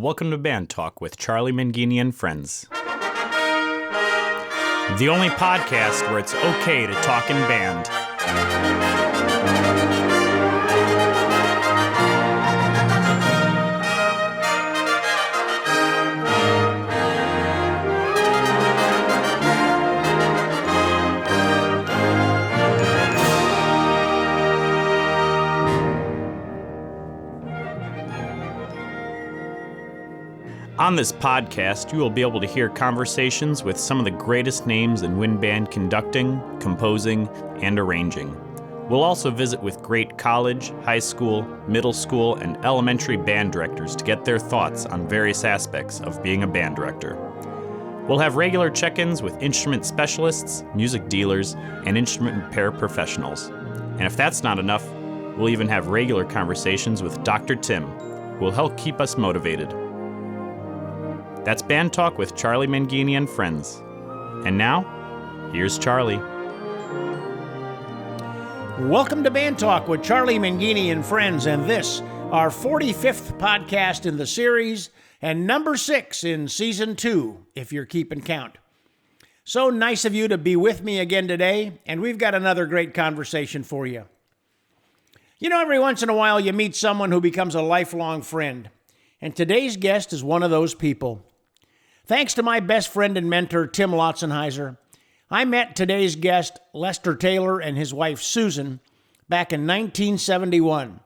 Welcome to Band Talk with Charlie Mangini and friends. The only podcast where it's okay to talk in band. On this podcast, you will be able to hear conversations with some of the greatest names in wind band conducting, composing, and arranging. We'll also visit with great college, high school, middle school, and elementary band directors to get their thoughts on various aspects of being a band director. We'll have regular check-ins with instrument specialists, music dealers, and instrument repair professionals. And if that's not enough, we'll even have regular conversations with Dr. Tim, who will help keep us motivated. That's Band Talk with Charlie Mangini and friends. And now, here's Charlie. Welcome to Band Talk with Charlie Mangini and friends, and this, our 45th podcast in the series, and number 6 in Season 2, if you're keeping count. So nice of you to be with me again today, and we've got another great conversation for you. You know, every once in a while you meet someone who becomes a lifelong friend, and today's guest is one of those people. Thanks to my best friend and mentor, Tim Lotzenheiser, I met today's guest, Lester Taylor, and his wife, Susan, back in 1971,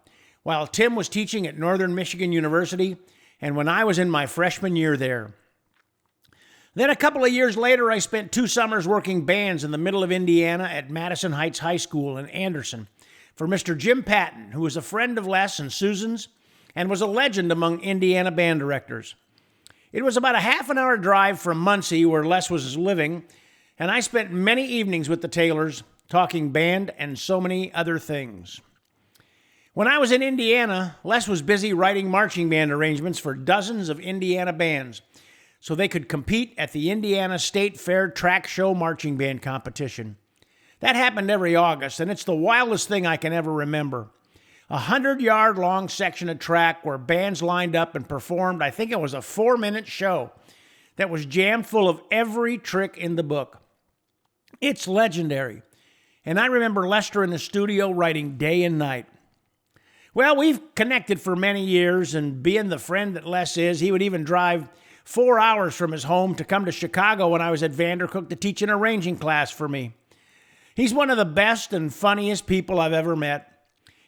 while Tim was teaching at Northern Michigan University, and when I was in my freshman year there. Then a couple of years later, I spent 2 summers working bands in the middle of Indiana at Madison Heights High School in Anderson for Mr. Jim Patton, who was a friend of Les and Susan's, and was a legend among Indiana band directors. It was about a half-an-hour drive from Muncie, where Les was living, and I spent many evenings with the Taylors, talking band and so many other things. When I was in Indiana, Les was busy writing marching band arrangements for dozens of Indiana bands, so they could compete at the Indiana State Fair Track Show Marching Band Competition. That happened every August, and it's the wildest thing I can ever remember. 100-yard long section of track where bands lined up and performed. I think it was a 4-minute show that was jammed full of every trick in the book. It's legendary. And I remember Lester in the studio writing day and night. Well, we've connected for many years, and being the friend that Les is, he would even drive 4 hours from his home to come to Chicago when I was at Vandercook to teach an arranging class for me. He's one of the best and funniest people I've ever met.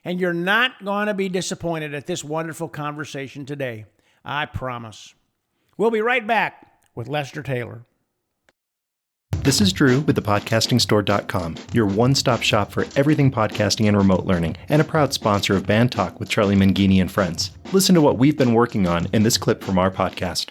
And you're not going to be disappointed at this wonderful conversation today. I promise. We'll be right back with Lester Taylor. This is Drew with thepodcastingstore.com, your one-stop shop for everything podcasting and remote learning, and a proud sponsor of Band Talk with Charlie Mangini and friends. Listen to what we've been working on in this clip from our podcast.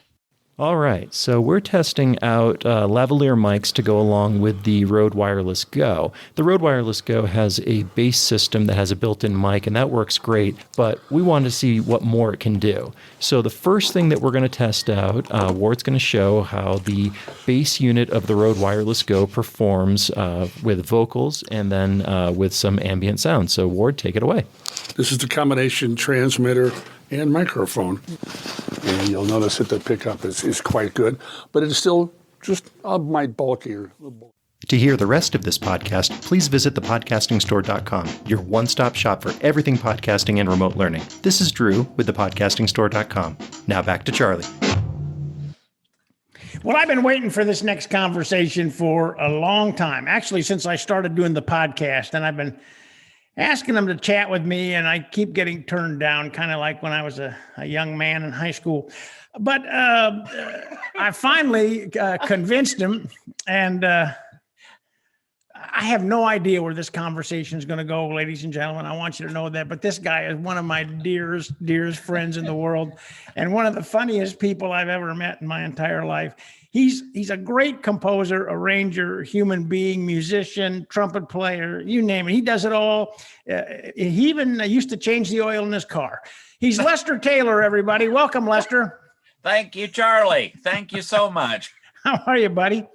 All right, so we're testing out lavalier mics to go along with the Rode Wireless Go. The Rode Wireless Go has a bass system that has a built-in mic, and that works great, but we wanted to see what more it can do. So the first thing that we're going to test out, Ward's going to show how the bass unit of the Rode Wireless Go performs with vocals and then with some ambient sound. So Ward, take it away. This is the combination transmitter and microphone. And you'll notice that the pickup is quite good, but it is still just a mite bulkier. To hear the rest of this podcast, please visit thepodcastingstore.com, your one-stop shop for everything podcasting and remote learning. This is Drew with thepodcastingstore.com. Now back to Charlie. Well, I've been waiting for this next conversation for a long time, actually since I started doing the podcast, and I've been asking them to chat with me, and I keep getting turned down, kind of like when I was a young man in high school. But I finally convinced him, and I have no idea where this conversation is going to go, ladies and gentlemen. I want you to know that. But this guy is one of my dearest friends in the world, and one of the funniest people I've ever met in my entire life. He's a great composer, arranger, human being, musician, trumpet player, you name it. He does it all. He even used to change the oil in his car. He's Lester Taylor, everybody. Welcome, Lester. Thank you, Charlie. Thank you so much. How are you, buddy?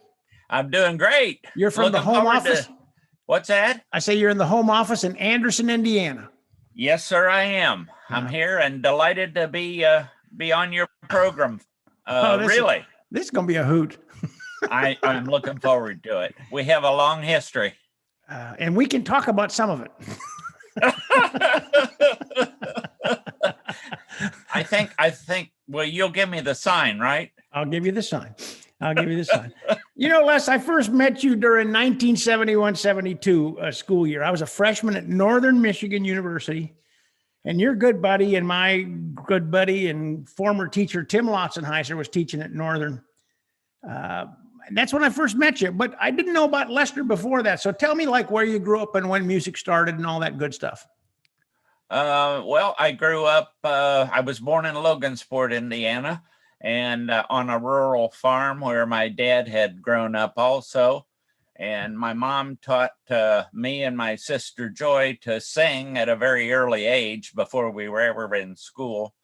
I'm doing great. You're from the home office? What's that? I say you're in the home office in Anderson, Indiana. Yes, sir, I am. I'm here and delighted to be on your program. this- Really, This is going to be a hoot. I'm looking forward to it. We have a long history. And we can talk about some of it. I think. Well, you'll give me the sign, right? I'll give you the sign. You know, Les, I first met you during 1971-72 school year. I was a freshman at Northern Michigan University, and your good buddy and my good buddy and former teacher, Tim Lotzenheiser, was teaching at Northern. And that's when I first met you, but I didn't know about Lester before that. So tell me like where you grew up and when music started and all that good stuff. Well, I grew up, I was born in Logansport, Indiana, and on a rural farm where my dad had grown up also. And my mom taught me and my sister Joy to sing at a very early age before we were ever in school.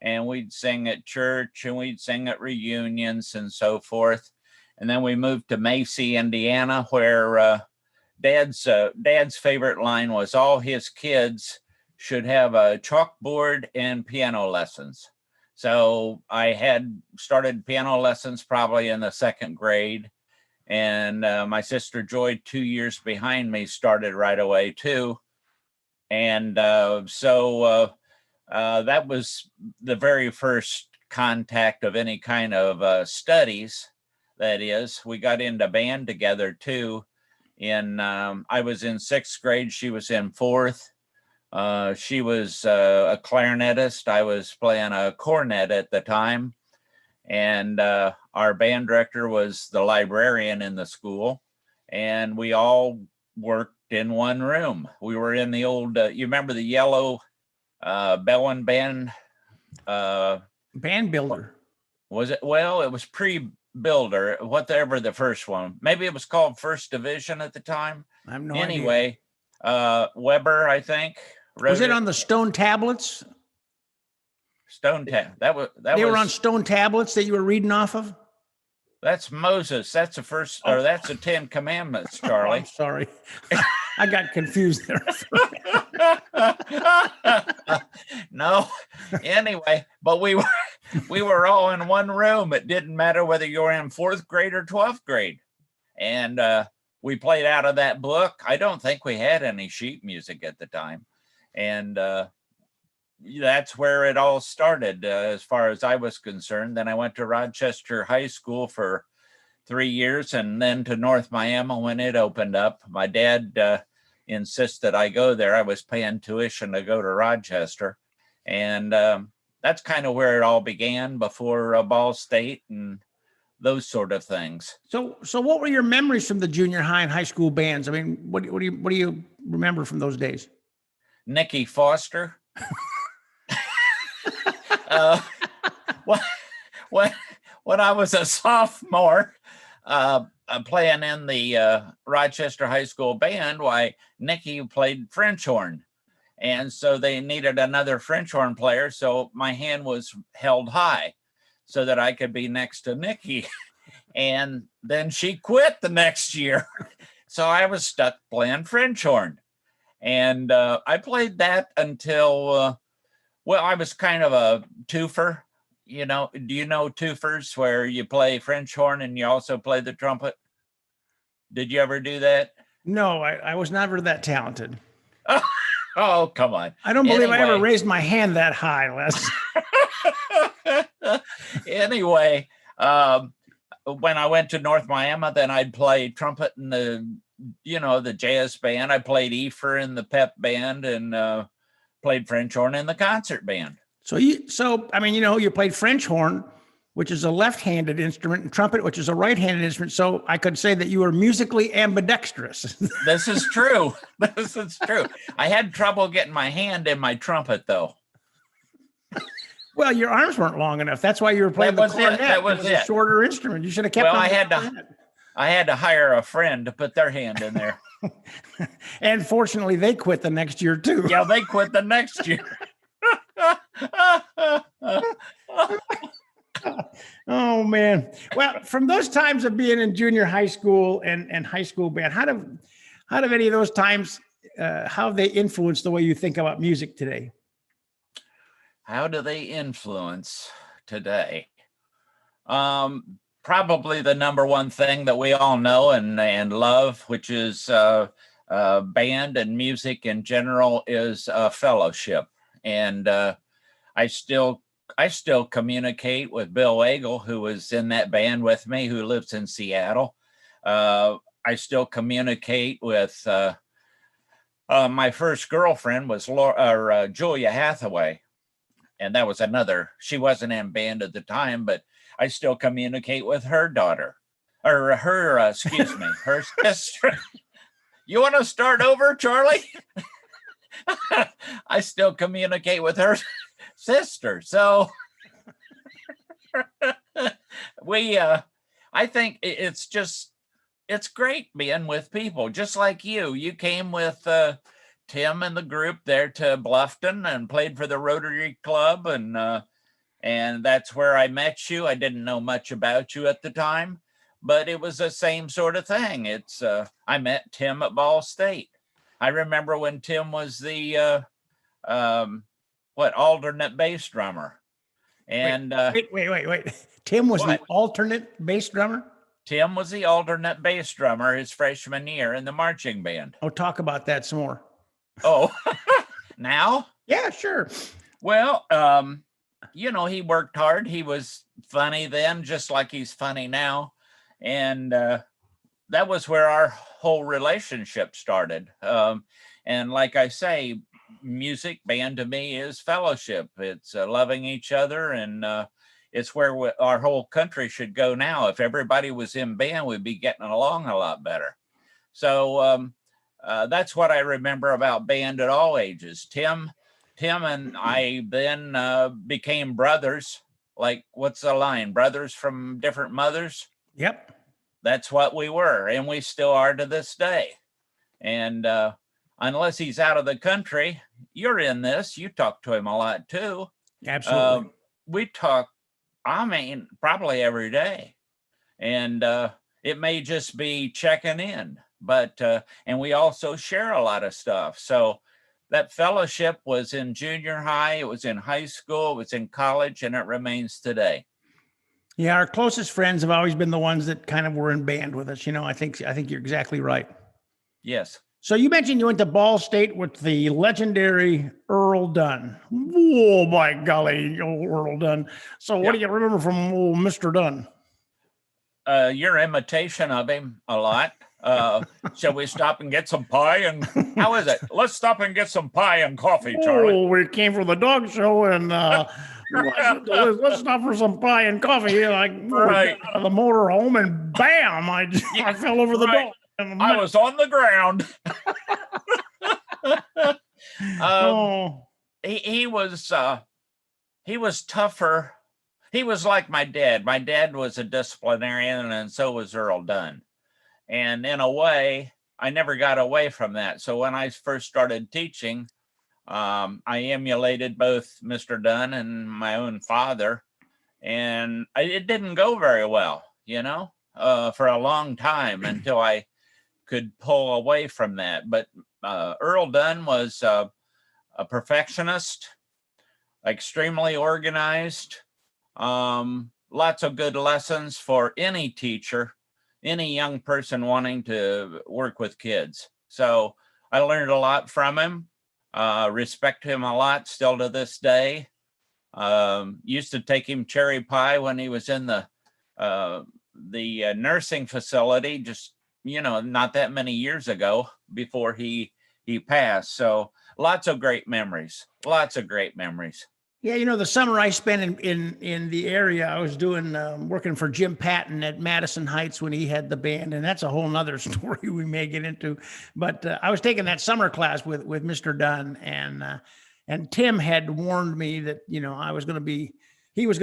And we'd sing at church and we'd sing at reunions and so forth. And then we moved to Macy, Indiana, where Dad's favorite line was all his kids should have a chalkboard and piano lessons. So I had started piano lessons probably in the second grade. And my sister Joy, 2 years behind me, started right away too. And so that was the very first contact of any kind of studies. That is, we got into band together too. I was in sixth grade. She was in fourth. She was a clarinetist. I was playing a cornet at the time. And our band director was the librarian in the school. And we all worked in one room. We were in the old, you remember the yellow Bell and Band? Band Builder. Was it? Well, it was pre-Builder, whatever the first one. Maybe it was called First Division at the time. I have no idea. Anyway, Weber, I think. Was it on the stone tablets? Stone tab. They were on stone tablets that you were reading off of? That's Moses. That's the first, or that's the 10 Commandments, Charlie. I'm sorry. I got confused there. No. Anyway, but we were all in one room. It didn't matter whether you were in fourth grade or 12th grade. And we played out of that book. I don't think we had any sheet music at the time. And that's where it all started, as far as I was concerned. Then I went to Rochester High School for 3 years and then to North Miami when it opened up. My dad insisted I go there. I was paying tuition to go to Rochester. And that's kind of where it all began before Ball State and those sort of things. So what were your memories from the junior high and high school bands? I mean, what do you remember from those days? Nikki Foster. When I was a sophomore, playing in the Rochester High School band, Nikki played French horn. And so they needed another French horn player. So my hand was held high so that I could be next to Nikki. And then she quit the next year. So I was stuck playing French horn. And I played that until, I was kind of a twofer. You know, do you know twofers where you play French horn and you also play the trumpet? Did you ever do that? No, I was never that talented. Oh, come on. I don't believe I ever raised my hand that high, Les. Anyway, when I went to North Miami, then I'd play trumpet in the jazz band. I played Ephor in the pep band and played French horn in the concert band. So you played French horn, which is a left-handed instrument, and trumpet, which is a right-handed instrument. So I could say that you were musically ambidextrous. This is true. This is true. I had trouble getting my hand in my trumpet, though. Well, your arms weren't long enough. That's why you were playing the cornet. That was a shorter instrument. You should have kept. Well, I had to hire a friend to put their hand in there. And fortunately, they quit the next year too. Yeah, they quit the next year. Oh man. Well, from those times of being in junior high school and high school band, how do any of those times how have they influenced the way you think about music today? How do they influence? today? Probably the number one thing that we all know and love, which is band and music in general, is fellowship. And I still communicate with Bill Wagle, who was in that band with me, who lives in Seattle. I still communicate with my first girlfriend was Julia Hathaway, and that was she wasn't in band at the time, but I still communicate with her daughter, or her sister. You want to start over, Charlie? I still communicate with her sister. So I think it's great being with people just like you. You came with Tim and the group there to Bluffton and played for the Rotary Club, and that's where I met you. I didn't know much about you at the time, but it was the same sort of thing. I met Tim at Ball State. I remember when Tim was the alternate bass drummer. And wait. Tim was the alternate bass drummer? Tim was the alternate bass drummer his freshman year in the marching band. Oh, talk about that some more. Oh, now? Yeah, sure. Well, he worked hard. He was funny then, just like he's funny now. And that was where our whole relationship started. And like I say, music, band to me is fellowship. It's loving each other, and it's where our whole country should go now. If everybody was in band, we'd be getting along a lot better. So that's what I remember about band at all ages. Tim and I then became brothers. Like, what's the line? Brothers from different mothers? Yep. That's what we were, and we still are to this day. And unless he's out of the country, you're in this. You talk to him a lot too. Absolutely. We talk, probably every day. And it may just be checking in, but and we also share a lot of stuff. So that fellowship was in junior high, it was in high school, it was in college, and it remains today. Yeah, our closest friends have always been the ones that kind of were in band with us. I think you're exactly right. Yes. So you mentioned you went to Ball State with the legendary Earl Dunn. Oh, my golly, Earl Dunn. So what do you remember from Mr. Dunn? Your imitation of him a lot. Shall we stop and get some pie? And how is it? Let's stop and get some pie and coffee, Charlie. Oh, we came from the dog show, and let's stop for some pie and coffee. I got out of the motor home, and bam, I fell over the dog. I was on the ground. He was tougher. He was like my dad. My dad was a disciplinarian, and so was Earl Dunn. And in a way, I never got away from that. So when I first started teaching, I emulated both Mr. Dunn and my own father. And it didn't go very well, for a long time until I could pull away from that. But Earl Dunn was a perfectionist, extremely organized, lots of good lessons for any teacher, any young person wanting to work with kids. So I learned a lot from him, respect him a lot still to this day. Used to take him cherry pie when he was in the nursing facility, just not that many years ago before he passed. So lots of great memories. Yeah, the summer I spent in the area, I was doing working for Jim Patton at Madison Heights when he had the band, and that's a whole nother story we may get into. But I was taking that summer class with Mr. Dunn, and Tim had warned me that he was going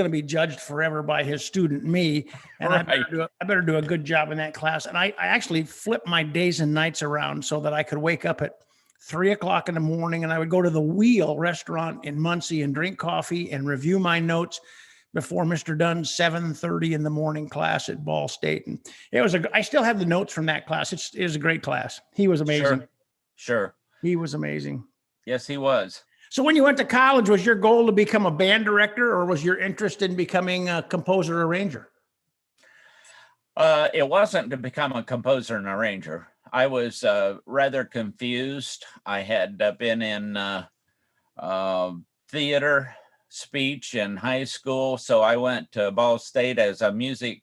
to be judged forever by his student me, and I better do a good job in that class. And I actually flipped my days and nights around so that I could wake up at 3:00 in the morning, and I would go to the Wheel restaurant in Muncie and drink coffee and review my notes before Mr. Dunn's 7:30 in the morning class at Ball State. And I still have the notes from that class. It was a great class. He was amazing. Sure. He was amazing. Yes, he was. So when you went to college, was your goal to become a band director, or was your interest in becoming a composer arranger? It wasn't to become a composer and arranger. I was rather confused. I had been in theater, speech in high school, so I went to Ball State as a music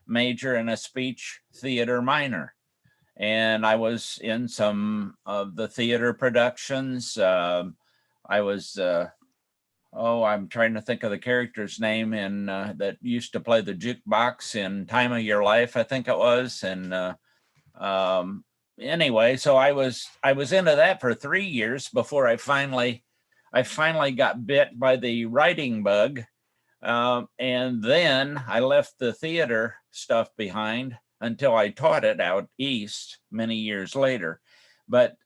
major and a speech theater minor. And I was in some of the theater productions. I was, I'm trying to think of the character's name in that used to play the jukebox in Time of Your Life, I think it was. And anyway, so I was into that for 3 years before I finally got bit by the writing bug. And then I left the theater stuff behind until I taught it out east many years later. But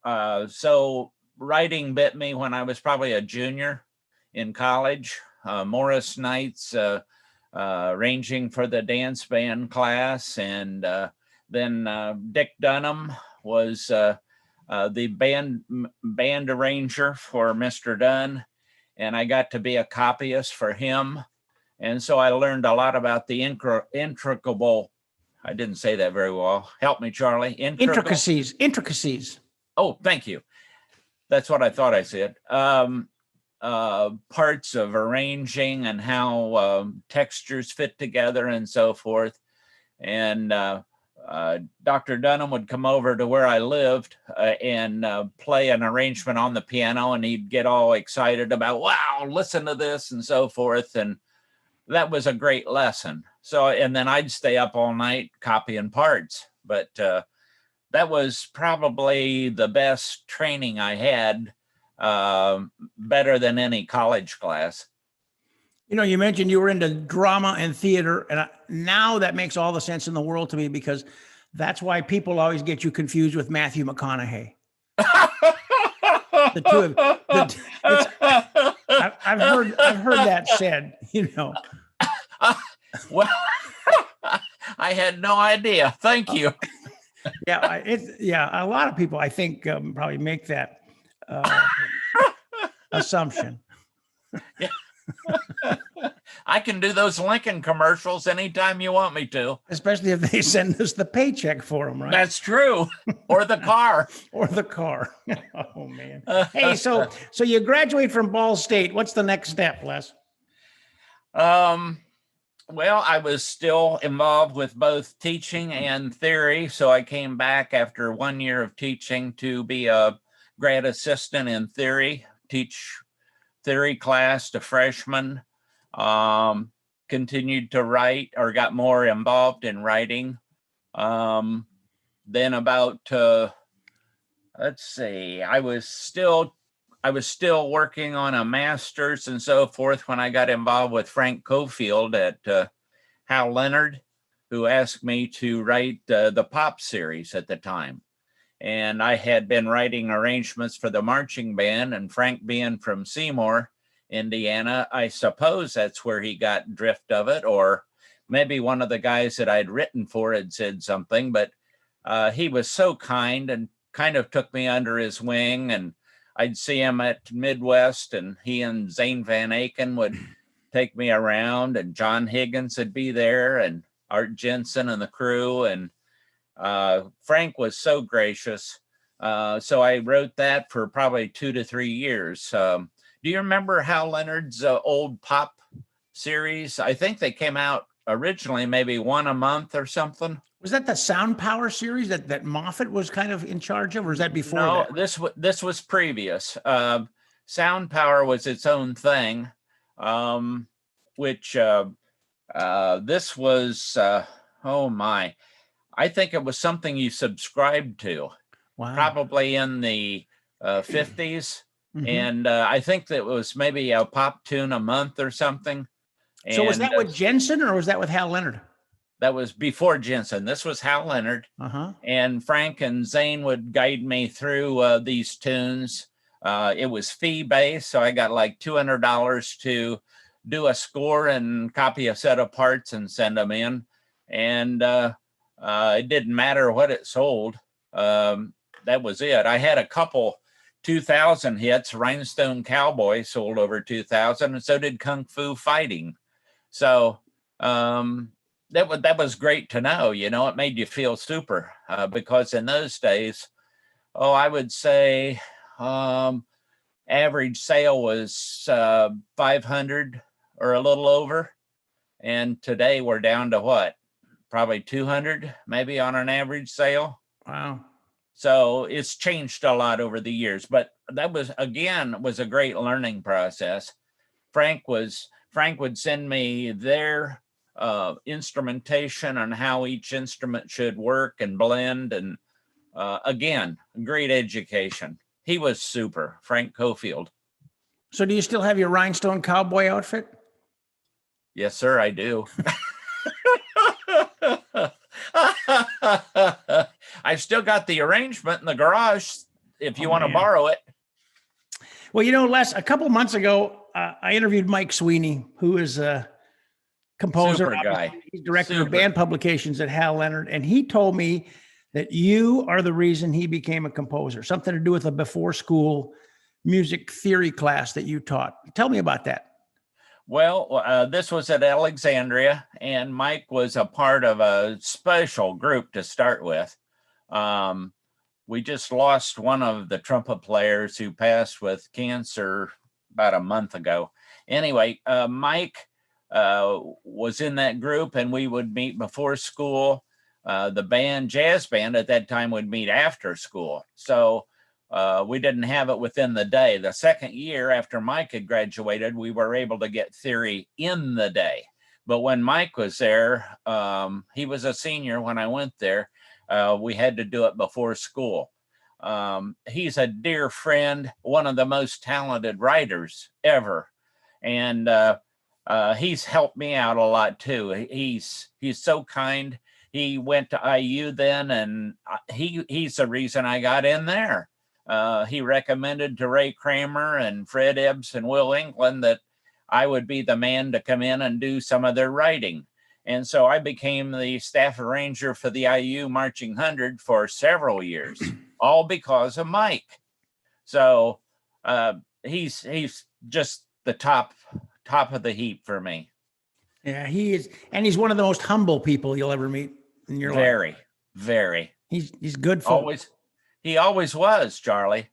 so writing bit me when I was probably a junior in college. Morris nights, arranging for the dance band class. And then Dick Dunham was the band arranger for Mr. Dunn. And I got to be a copyist for him. And so I learned a lot about the intricable, I didn't say that very well. Help me, Charlie. Intricacies. Oh, thank you. That's what I thought I said. Parts of arranging and how textures fit together and so forth. And Dr. Dunham would come over to where I lived and play an arrangement on the piano, and he'd get all excited about, wow, listen to this and so forth. And that was a great lesson. So, and then I'd stay up all night copying parts, but that was probably the best training I had, better than any college class. You know, you mentioned you were into drama and theater, and now that makes all the sense in the world to me, because that's why people always get you confused with Matthew McConaughey. The two of I've heard that said, you know. Well, I had no idea. Thank you. Yeah, a lot of people, I think, probably make that assumption. Yeah. I can do those Lincoln commercials anytime you want me to. Especially if they send us the paycheck for them, right? That's true. Or the car. Or the car. Oh, man. Hey, so you graduate from Ball State. What's the next step, Les? Well, I was still involved with both teaching and theory. So I came back after 1 year of teaching to be a grad assistant in theory, teach theory class to freshmen, continued to write, or got more involved in writing. Then about, let's see, I was still working on a master's and so forth when I got involved with Frank Cofield at Hal Leonard, who asked me to write the pop series at the time. And I had been writing arrangements for the marching band, and Frank being from Seymour, Indiana, I suppose that's where he got drift of it, or maybe one of the guys that I'd written for had said something, but he was so kind and kind of took me under his wing, and I'd see him at Midwest, and he and Zane Van Aken would take me around, and John Higgins would be there, and Art Jensen and the crew, and Frank was so gracious. So I wrote that for probably 2 to 3 years. Do you remember Hal Leonard's old pop series? I think they came out originally maybe one a month or something. Was that the Sound Power series that Moffat was kind of in charge of, or was that before? No, that? This was previous. Sound Power was its own thing, which this was, oh my, I think it was something you subscribed to. Wow. Probably in the 50s. Mm-hmm. And I think that was maybe a pop tune a month or something. And so was that with Jensen, or was that with Hal Leonard? That was before Jensen. This was Hal Leonard. Uh-huh. And Frank and Zane would guide me through these tunes. It was fee-based, so I got like $200 to do a score and copy a set of parts and send them in. And it didn't matter what it sold. That was it. I had a couple 2,000 hits. Rhinestone Cowboy sold over 2,000, and so did Kung Fu Fighting. So that was great to know. It made you feel super because in those days, I would say average sale was 500 or a little over. And today we're down to what? Probably 200 maybe on an average sale. Wow. So it's changed a lot over the years, but that was a great learning process. Frank would send me their instrumentation on how each instrument should work and blend. And again, great education. He was super, Frank Cofield. So do you still have your Rhinestone Cowboy outfit? Yes, sir, I do. I've still got the arrangement in the garage if you want to borrow it. Well, Les, a couple months ago, I interviewed Mike Sweeney, who is a composer. Super guy. He's director of band publications at Hal Leonard. And he told me that you are the reason he became a composer, something to do with a before school music theory class that you taught. Tell me about that. Well, this was at Alexandria, and Mike was a part of a special group to start with. We just lost one of the trumpet players who passed with cancer about a month ago. Anyway, Mike was in that group, and we would meet before school. The jazz band at that time would meet after school. So we didn't have it within the day. The second year after Mike had graduated, we were able to get theory in the day. But when Mike was there, he was a senior when I went there. We had to do it before school. He's a dear friend, one of the most talented writers ever. And he's helped me out a lot too. He's so kind. He went to IU then, and he's the reason I got in there. He recommended to Ray Kramer and Fred Ebbs and Will England that I would be the man to come in and do some of their writing. And so I became the staff arranger for the IU Marching 100 for several years, all because of Mike. So he's just the top of the heap for me. Yeah, he is. And he's one of the most humble people you'll ever meet in your life. Very. He's good folk. He always was, Charlie.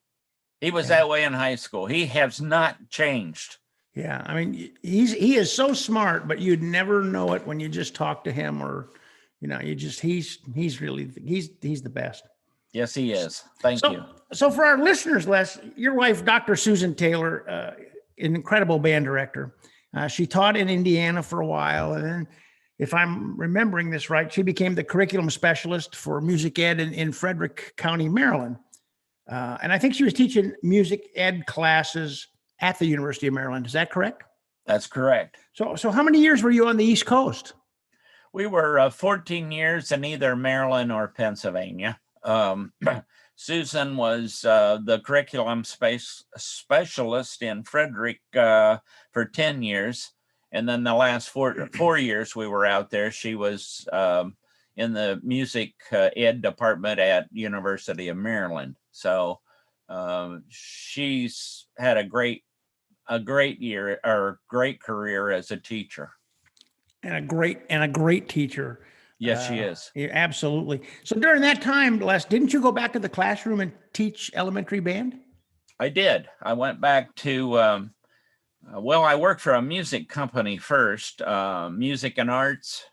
He was that way in high school. He has not changed. Yeah, I mean, he is so smart, but you'd never know it when you just talk to him, or he's really the best. Yes, he is. Thank you. So for our listeners, Les, your wife, Dr. Susan Taylor, an incredible band director. She taught in Indiana for a while, and then, if I'm remembering this right, she became the curriculum specialist for music ed in Frederick County, Maryland. And I think she was teaching music ed classes at the University of Maryland. Is that correct? That's correct. So how many years were you on the East Coast? We were 14 years in either Maryland or Pennsylvania. Susan was the curriculum specialist in Frederick for 10 years. And then the last four years we were out there, she was in the music ed department at University of Maryland. So she's had a great year, or great career as a teacher. And a great teacher. Yes, she is. Yeah, absolutely. So during that time, Les, didn't you go back to the classroom and teach elementary band? I did. I went back to I worked for a music company first, Music and Arts,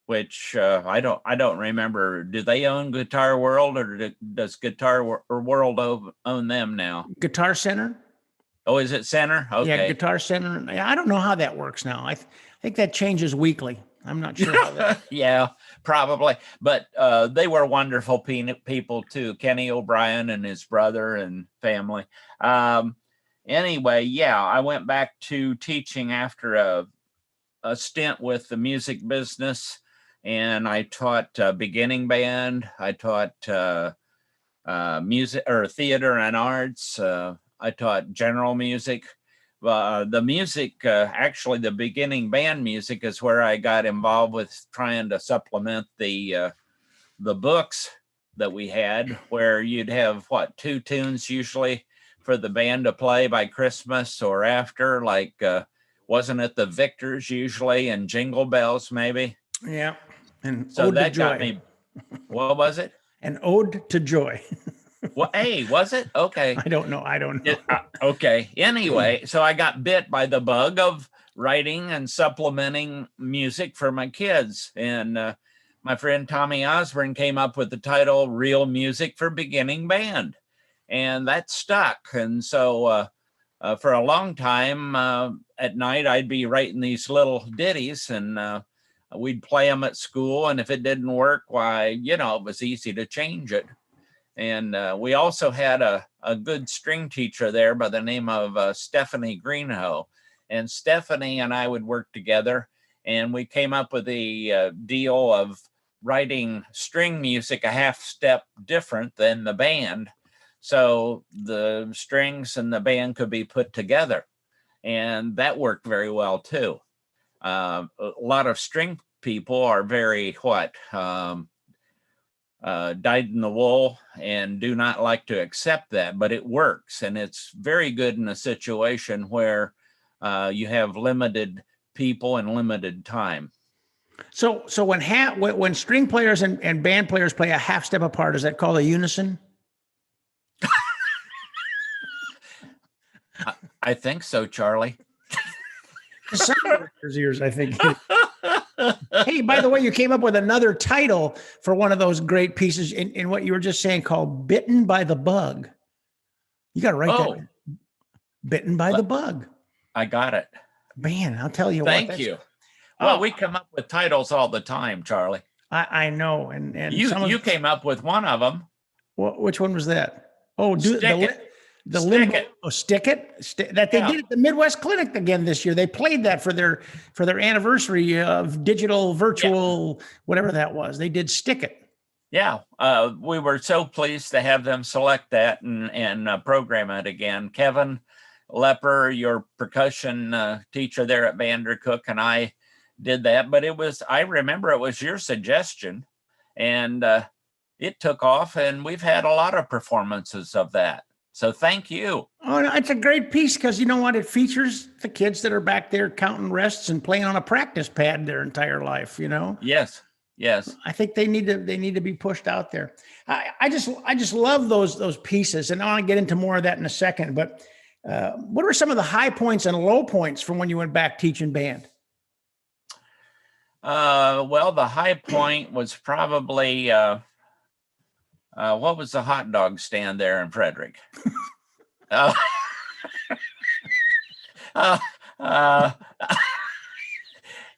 which I don't remember. Do they own Guitar World, or does Guitar World own them now? Guitar Center. Oh, is it Center? Okay. Yeah, Guitar Center. I don't know how that works now. I think that changes weekly. I'm not sure how that. Yeah, probably. But they were wonderful people too. Kenny O'Brien and his brother and family. Anyway, I went back to teaching after a stint with the music business, and I taught beginning band. I taught music or theater and arts. I taught general music. The music, actually, the beginning band music is where I got involved with trying to supplement the books that we had, where you'd have two tunes usually for the band to play by Christmas or after, like wasn't it the Victors usually and Jingle Bells maybe? Yeah. And So Ode to that got Joy. me. What was it? An Ode to Joy. Well, hey, was it? Okay. I don't know. Okay. Anyway, so I got bit by the bug of writing and supplementing music for my kids. And my friend Tommy Osborne came up with the title Real Music for Beginning Band. And that stuck. And so for a long time at night, I'd be writing these little ditties and we'd play them at school. And if it didn't work, why, it was easy to change it. And we also had a good string teacher there by the name of Stephanie Greenhoe. And Stephanie and I would work together, and we came up with the deal of writing string music a half step different than the band. So the strings and the band could be put together. And that worked very well, too. A lot of string people are very, dyed in the wool and do not like to accept that, but it works. And it's very good in a situation where you have limited people and limited time. So when string players and band players play a half step apart, is that called a unison? I think so, Charlie. Ears, I think. Hey, by the way, you came up with another title for one of those great pieces in what you were just saying called Bitten by the Bug. You got to write that. Bitten by the Bug. I got it. Man, I'll tell you Thank you. Well, we come up with titles all the time, Charlie. I know. And you came up with one of them. Which one was that? Oh, Stick It. Stick It. That they did at the Midwest Clinic again this year. They played that for their anniversary of digital virtual, whatever that was. They did Stick It. Yeah, we were so pleased to have them select that and program it again. Kevin Lepper, your percussion teacher there at Vandercook, and I did that. But I remember it was your suggestion, and it took off, and we've had a lot of performances of that. So thank you. Oh, no, it's a great piece because you know what? It features the kids that are back there counting rests and playing on a practice pad their entire life. Yes. I think they need to be pushed out there. I just love those pieces, and I want to get into more of that in a second. But what were some of the high points and low points from when you went back teaching band? Well, the high point was probably. What was the hot dog stand there in Frederick?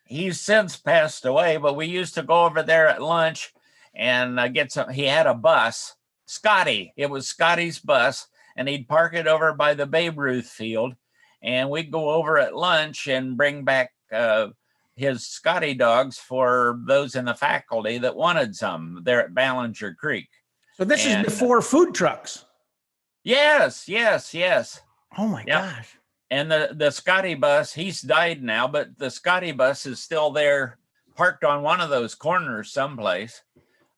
He's since passed away, but we used to go over there at lunch and get some. He had a bus, Scotty. It was Scotty's bus, and he'd park it over by the Babe Ruth field, and we'd go over at lunch and bring back his Scotty dogs for those in the faculty that wanted some there at Ballinger Creek. So this is before food trucks. Yes. Oh my gosh. And the Scotty bus, he's died now, but the Scotty bus is still there, parked on one of those corners someplace.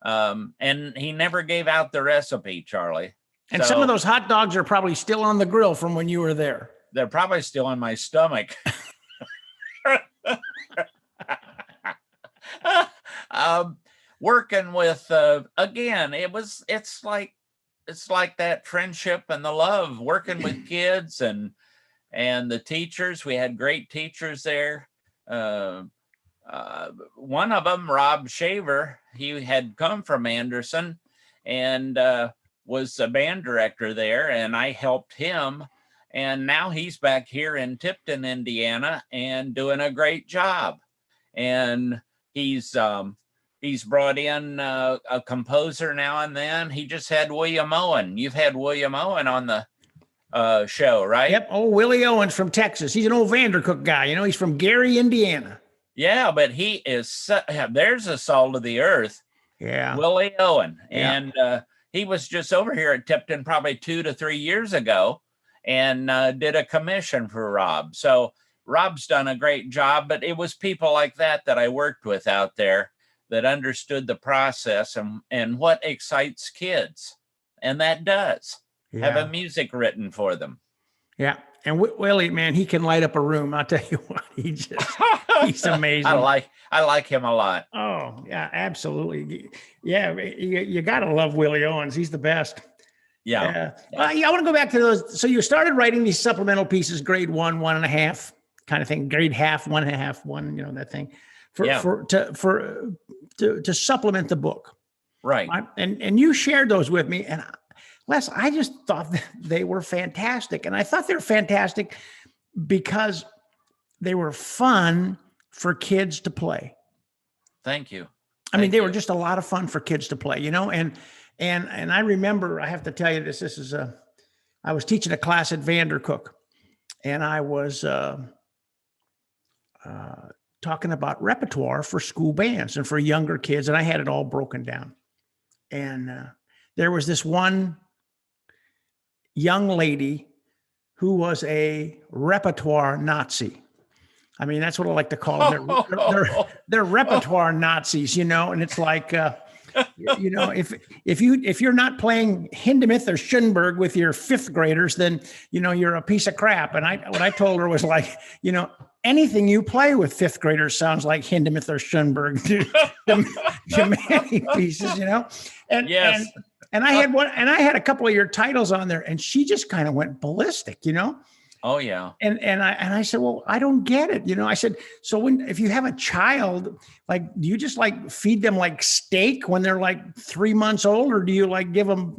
And he never gave out the recipe, Charlie. And some of those hot dogs are probably still on the grill from when you were there. They're probably still in my stomach. Working with again, it's like that friendship and the love, working with kids and the teachers. We had great teachers there. One of them, Rob Shaver, he had come from Anderson and was a band director there, and I helped him. And now he's back here in Tipton, Indiana, and doing a great job. And he's brought in a composer now and then. He just had William Owen. You've had William Owen on the show, right? Yep. Oh, Willie Owens from Texas. He's an old Vandercook guy. He's from Gary, Indiana. Yeah, but he is. There's a salt of the earth. Yeah. Willie Owen. Yeah. And he was just over here at Tipton probably 2 to 3 years ago and did a commission for Rob. So Rob's done a great job, but it was people like that I worked with out there that understood the process and what excites kids. And that does have a music written for them. Yeah. And Willie, man, he can light up a room. I'll tell you what, he's amazing. I like him a lot. Oh, yeah, absolutely. Yeah, you got to love Willie Owens. He's the best. Yeah. I want to go back to those. So you started writing these supplemental pieces, grade 1, 1.5 kind of thing, grade half, 1.5, 1, that thing to supplement the book. Right. And you shared those with me. And Les, I just thought that they were fantastic. And I thought they were fantastic because they were fun for kids to play. Thank you. I mean, they were just a lot of fun for kids to play, and I remember, I have to tell you this, I was teaching a class at Vandercook, and I was talking about repertoire for school bands and for younger kids, and I had it all broken down. And there was this one young lady who was a repertoire Nazi. I mean, that's what I like to call them. They're repertoire Nazis, and it's like, if you're not playing Hindemith or Schoenberg with your fifth graders, then, you're a piece of crap. And what I told her was like, anything you play with fifth graders sounds like Hindemith or Schoenberg, Germanic pieces, And yes. And I had a couple of your titles on there, and she just kind of went ballistic, Oh yeah. And I said, well, I don't get it. I said, so if you have a child, like, do you just like feed them like steak when they're like 3 months old, or do you like give them,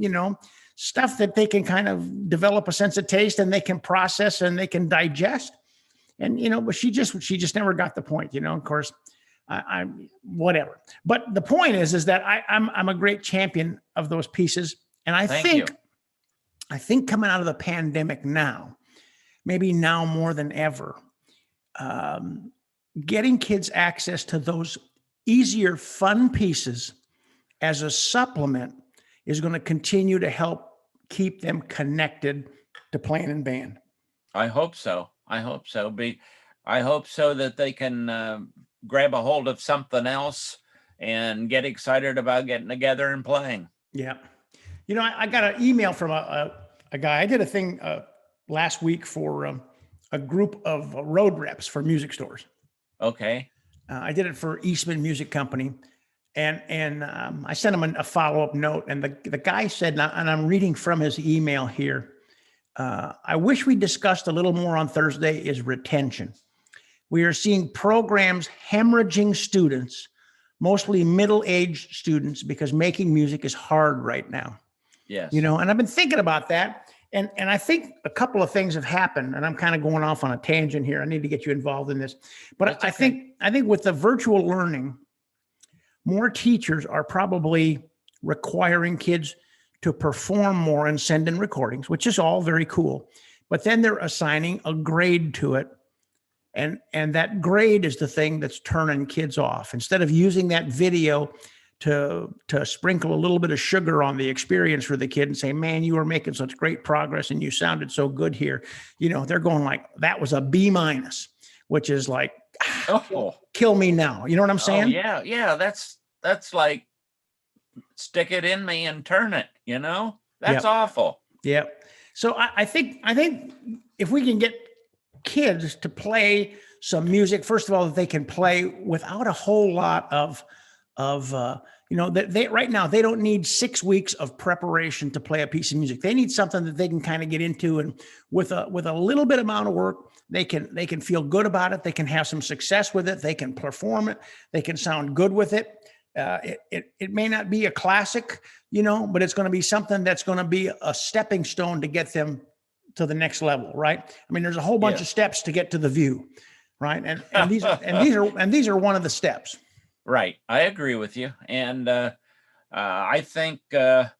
stuff that they can kind of develop a sense of taste and they can process and they can digest? And, but she just never got the point, of course, I whatever. But the point is that I'm a great champion of those pieces. And I think coming out of the pandemic now, maybe now more than ever, getting kids access to those easier, fun pieces as a supplement is going to continue to help keep them connected to playing in band. I hope so. I hope so that they can grab a hold of something else and get excited about getting together and playing. Yeah. I got an email from a guy. I did a thing last week for a group of road reps for music stores. Okay. I did it for Eastman Music Company, and I sent him a follow-up note, and the guy said, and I'm reading from his email here, I wish we discussed a little more on Thursday is retention. We are seeing programs hemorrhaging students, mostly middle-aged students, because making music is hard right now. Yes. And I've been thinking about that. And I think a couple of things have happened, and I'm kind of going off on a tangent here. I need to get you involved in this. But I think with the virtual learning, more teachers are probably requiring kids to perform more and send in recordings, which is all very cool. But then they're assigning a grade to it. And that grade is the thing that's turning kids off. Instead of using that video to sprinkle a little bit of sugar on the experience for the kid and say, man, you were making such great progress and you sounded so good here. They're going like, that was a B-, which is like, kill me now. You know what I'm saying? Oh, yeah. That's like, stick it in me and turn it, that's awful. Yeah. So I think if we can get kids to play some music, first of all, that they can play without a whole lot of that they right now, they don't need 6 weeks of preparation to play a piece of music. They need something that they can kind of get into, and with a little bit amount of work, they can feel good about it. They can have some success with it. They can perform it. They can sound good with it. It may not be a classic, but it's going to be something that's going to be a stepping stone to get them to the next level, right? I mean, there's a whole bunch of steps to get to the view, right? And these are one of the steps. Right. I agree with you. And I think I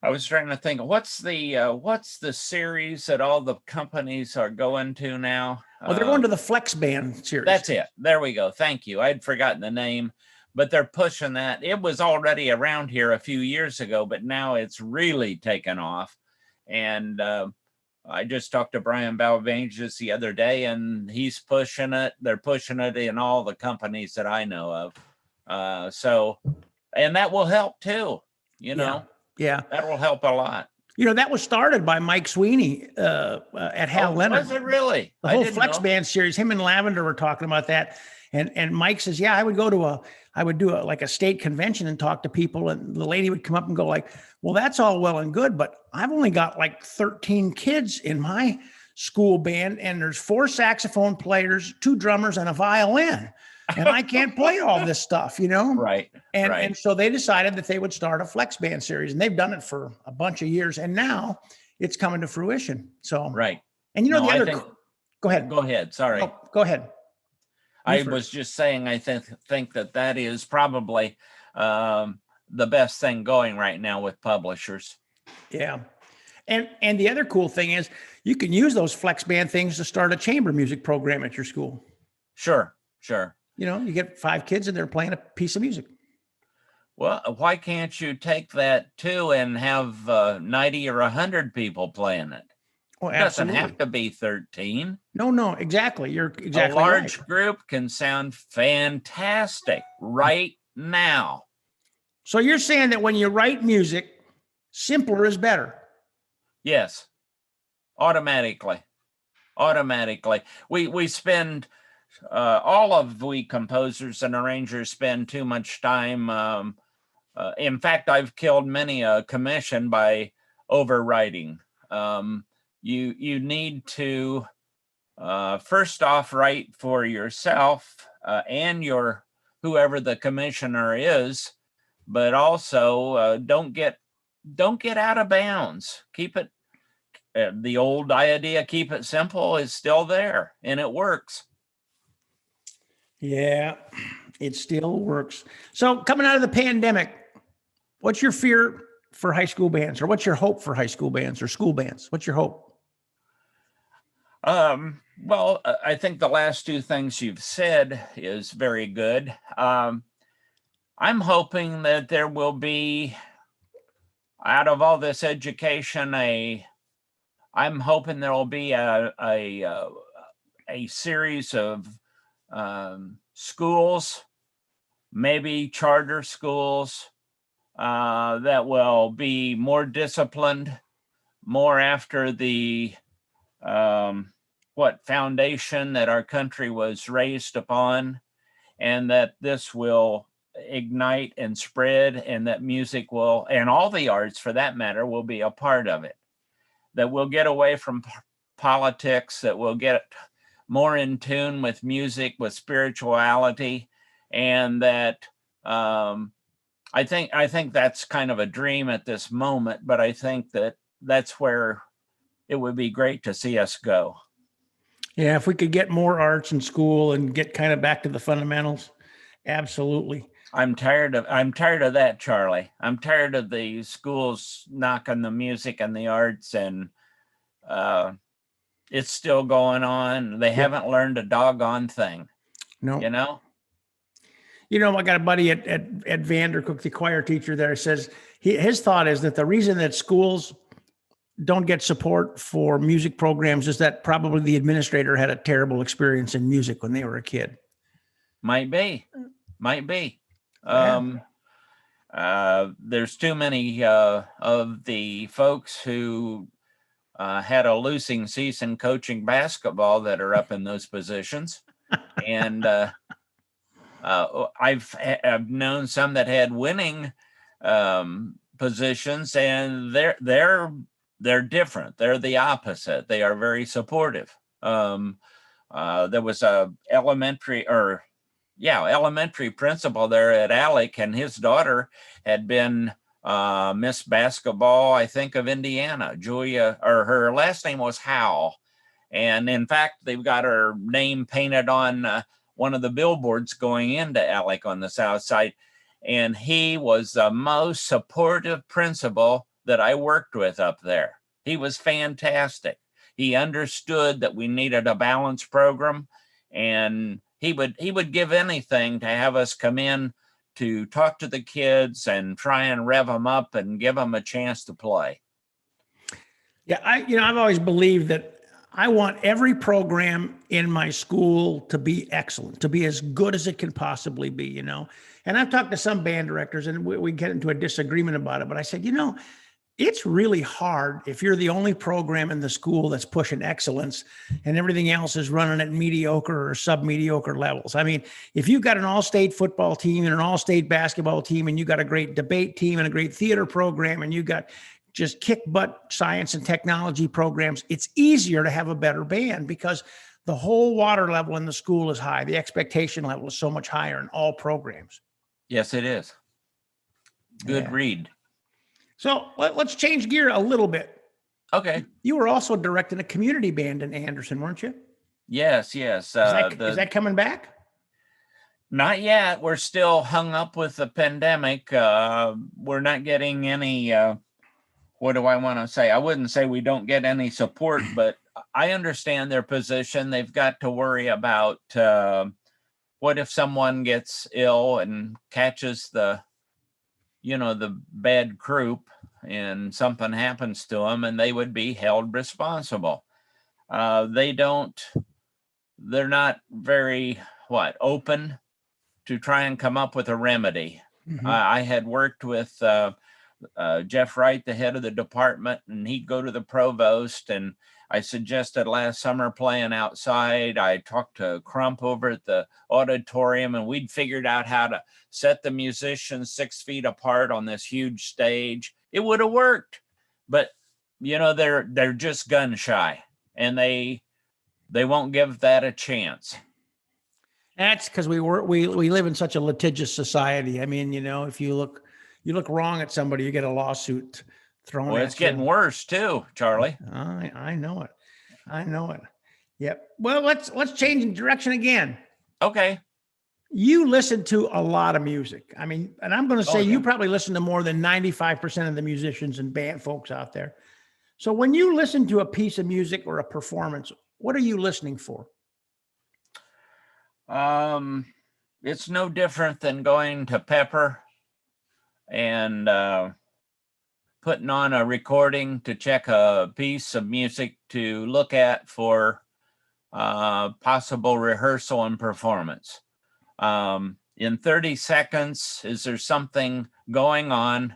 was trying to think, what's the series that all the companies are going to now? Oh, they're going to the Flex Band series. That's it. There we go. Thank you. I'd forgotten the name, but they're pushing that. It was already around here a few years ago, but now it's really taken off. And I just talked to Brian Balvanges the other day, and he's pushing it. They're pushing it in all the companies that I know of. So, and that will help too, you know, Yeah. that will help a lot. You know, that was started by Mike Sweeney at Hal Leonard. Was it really? The whole Flex Band series, him and Lavender were talking about that. And Mike says, yeah, I would do like a state convention and talk to people. And the lady would come up and go like, well, that's all well and good, but I've only got like 13 kids in my school band. And there's 4 saxophone players, 2 drummers, and a violin. And I can't play all this stuff, you know? Right. And so they decided that they would start a Flex Band series, and they've done it for a bunch of years. And now it's coming to fruition. So, right. And you know, No, go ahead. Go ahead. Sorry. Oh, go ahead. I was just saying, I think that is probably the best thing going right now with publishers. Yeah. And the other cool thing is you can use those Flex Band things to start a chamber music program at your school. Sure. You know, you get 5 kids and they're playing a piece of music. Well, why can't you take that too and have 90 or 100 people playing it? Oh, It doesn't have to be 13. No, exactly. You're exactly A large right. group can sound fantastic right now. So you're saying that when you write music, simpler is better. Yes, automatically. We spend all of we composers and arrangers spend too much time. In fact, I've killed many a commission by overwriting. You need to first off write for yourself and your whoever the commissioner is, but also don't get out of bounds. Keep it. The old idea, keep it simple, is still there, and it works. Yeah, it still works. So coming out of the pandemic, what's your fear for high school bands, or what's your hope for high school bands or school bands? What's your hope? Well, I think the last 2 things you've said is very good. I'm hoping that there will be, out of all this education, I'm hoping there will be a series of schools, maybe charter schools, that will be more disciplined, more after the foundation that our country was raised upon, and that this will ignite and spread, and that music will, and all the arts for that matter, will be a part of it. That we'll get away from politics, that we'll get more in tune with music, with spirituality, and that I think that's kind of a dream at this moment, but I think that that's where it would be great to see us go. Yeah, if we could get more arts in school and get kind of back to the fundamentals, absolutely. I'm tired of that, Charlie. I'm tired of the schools knocking the music and the arts, and it's still going on. They haven't learned a doggone thing. No. You know? You know, I got a buddy at Vandercook, the choir teacher there, says his thought is that the reason that schools don't get support for music programs is that probably the administrator had a terrible experience in music when they were a kid. Might be. Yeah. There's too many of the folks who had a losing season coaching basketball that are up in those positions. And I've known some that had winning positions, and they're different. They're the opposite. They are very supportive. There was a elementary principal there at Alec, and his daughter had been Miss Basketball, I think, of Indiana. Julia, or her last name was Howell. And in fact, they've got her name painted on one of the billboards going into Alec on the south side. And he was the most supportive principal that I worked with up there. He was fantastic. He understood that we needed a balanced program, and he would give anything to have us come in to talk to the kids and try and rev them up and give them a chance to play. Yeah, I've always believed that I want every program in my school to be excellent, to be as good as it can possibly be, you know. And I've talked to some band directors and we get into a disagreement about it, but I said, you know, it's really hard if you're the only program in the school that's pushing excellence and everything else is running at mediocre or sub-mediocre levels. I mean, if you've got an all-state football team and an all-state basketball team and you got a great debate team and a great theater program and you got just kick butt science and technology programs, it's easier to have a better band because the whole water level in the school is high. The expectation level is so much higher in all programs. Yes, it is. Good Yeah. read. So let's change gear a little bit. Okay. You were also directing a community band in Anderson, weren't you? Yes. Is that coming back? Not yet. We're still hung up with the pandemic. We're not getting any, what do I want to say? I wouldn't say we don't get any support, but I understand their position. They've got to worry about what if someone gets ill and catches the bad croup and something happens to them, and they would be held responsible. They're not very open to try and come up with a remedy. Mhm. I had worked with Jeff Wright, the head of the department, and he'd go to the provost, and I suggested last summer playing outside. I talked to Crump over at the auditorium, and we'd figured out how to set the musicians 6 feet apart on this huge stage. It would have worked, but they're just gun shy, and they won't give that a chance. That's because we live in such a litigious society. I mean, if you look wrong at somebody, you get a lawsuit thrown Well, at it's getting worse too, Charlie. I know it. I know it. Yep. Well, let's change direction again. Okay. You listen to a lot of music. I mean, and I'm going to say yeah. you probably listen to more than 95% of the musicians and band folks out there. So when you listen to a piece of music or a performance, what are you listening for? It's no different than going to Pepper and putting on a recording to check a piece of music to look at for possible rehearsal and performance. In 30 seconds, is there something going on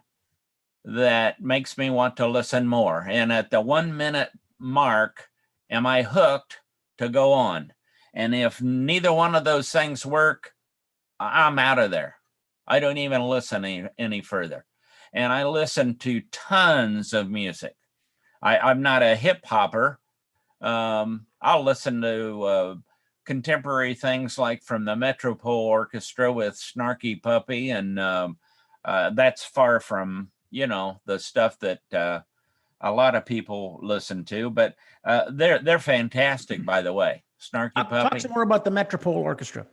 that makes me want to listen more? And at the 1 minute mark, am I hooked to go on? And if neither one of those things work, I'm out of there. I don't even listen any further. And I listen to tons of music. I'm not a hip hopper. I'll listen to contemporary things like from the Metropole Orchestra with Snarky Puppy. And that's far from, the stuff that a lot of people listen to. But they're fantastic, by the way. Snarky Puppy. Talk some more about the Metropole Orchestra.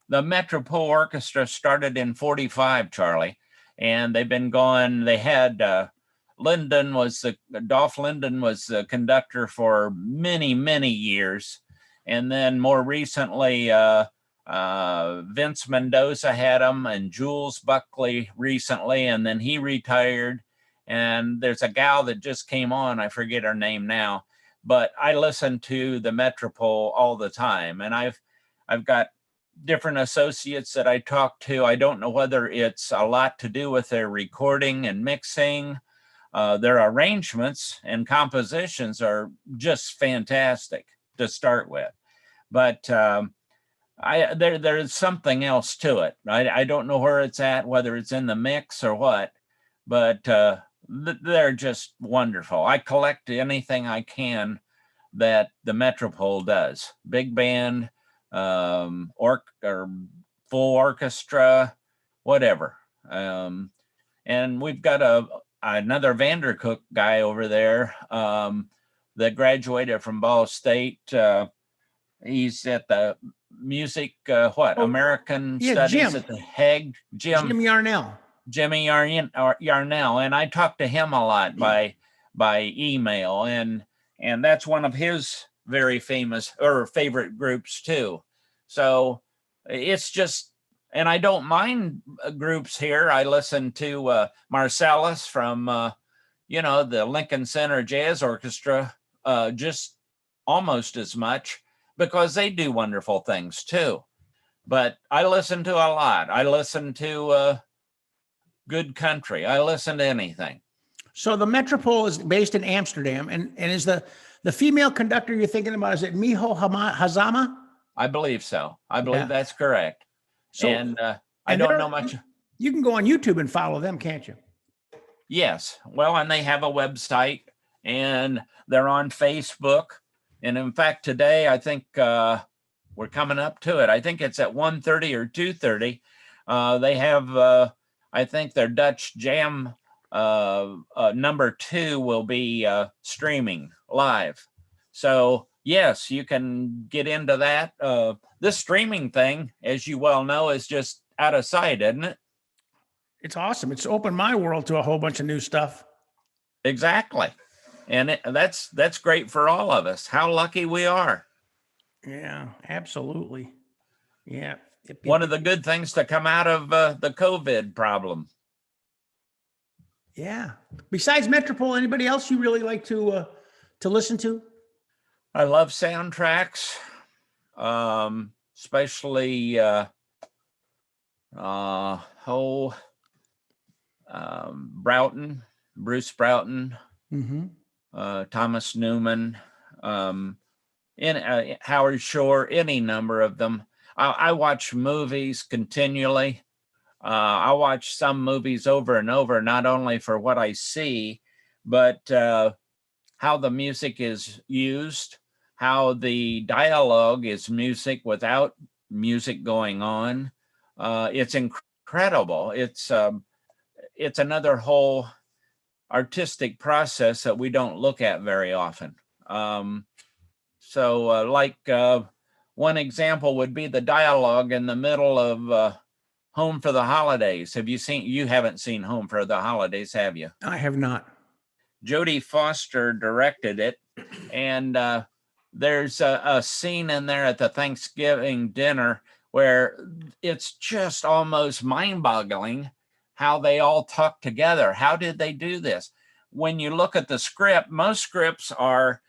The Metropole Orchestra started in 45, Charlie, and they've been going. They had Dolph Linden was the conductor for many, many years. And then more recently, Vince Mendoza had him and Jules Buckley recently, and then he retired. And there's a gal that just came on. I forget her name now, but I listen to the Metropole all the time. And I've got different associates that I talk to. I don't know whether it's a lot to do with their recording and mixing. Their arrangements and compositions are just fantastic to start with. But there's something else to it. I don't know where it's at, whether it's in the mix or what, but they're just wonderful. I collect anything I can that the Metropole does. Big band, or full orchestra, whatever. And we've got another Vandercook guy over there that graduated from Ball State. He's at the music, American Studies at the Hague. Jim Yarnell. Jimmy Yarnell. And I talk to him a lot by email. And that's one of his very famous or favorite groups too. So it's just, and I don't mind groups here. I listen to Marcellus from, the Lincoln Center Jazz Orchestra, just almost as much because they do wonderful things too. But I listen to a lot. I listen to good country. I listen to anything. So the Metropole is based in Amsterdam, and is the female conductor you're thinking about, is it Miho Hazama? I believe so. I believe Yeah. that's correct. So, and I don't know much. You can go on YouTube and follow them, can't you? Yes. Well, and they have a website and they're on Facebook. And in fact, today, I think we're coming up to it. I think it's at 1:30 or 2:30. They have, I think their Dutch Jam number 2 will be streaming live. So yes, you can get into that. This streaming thing, as you well know, is just out of sight, isn't it? It's awesome. It's opened my world to a whole bunch of new stuff. Exactly. And that's great for all of us. How lucky we are. Yeah, absolutely. Yeah. One of the good things to come out of the COVID problem. Yeah. Besides Metropole, anybody else you really like to listen to? I love soundtracks, especially Bruce Broughton, Thomas Newman, Howard Shore, any number of them. I watch movies continually. I watch some movies over and over, not only for what I see, but how the music is used, how the dialogue is music without music going on. It's incredible. It's another whole artistic process that we don't look at very often. One example would be the dialogue in the middle of Home for the Holidays. You haven't seen Home for the Holidays, have you? I have not. Jodie Foster directed it, and there's a scene in there at the Thanksgiving dinner where it's just almost mind-boggling how they all talk together. How did they do this? When you look at the script, most scripts are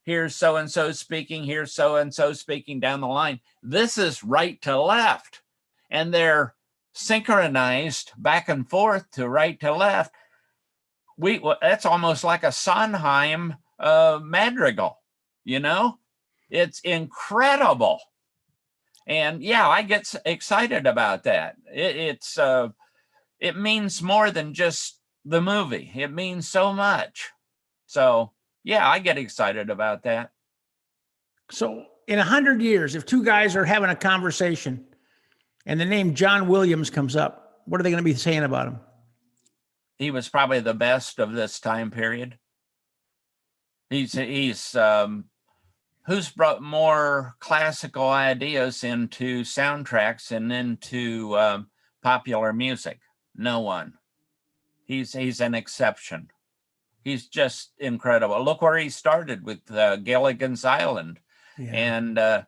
here's so-and-so speaking, here's so-and-so speaking down the line. This is right to left, and they're synchronized back and forth to right to left. That's almost like a Sondheim madrigal, you know? It's incredible. And yeah, I get excited about that. It means more than just the movie. It means so much. So yeah, I get excited about that. So in 100 years, if two guys are having a conversation and the name John Williams comes up, what are they going to be saying about him? He was probably the best of this time period. He's who's brought more classical ideas into soundtracks and into popular music? No one. He's an exception. He's just incredible. Look where he started with Gilligan's Island, and the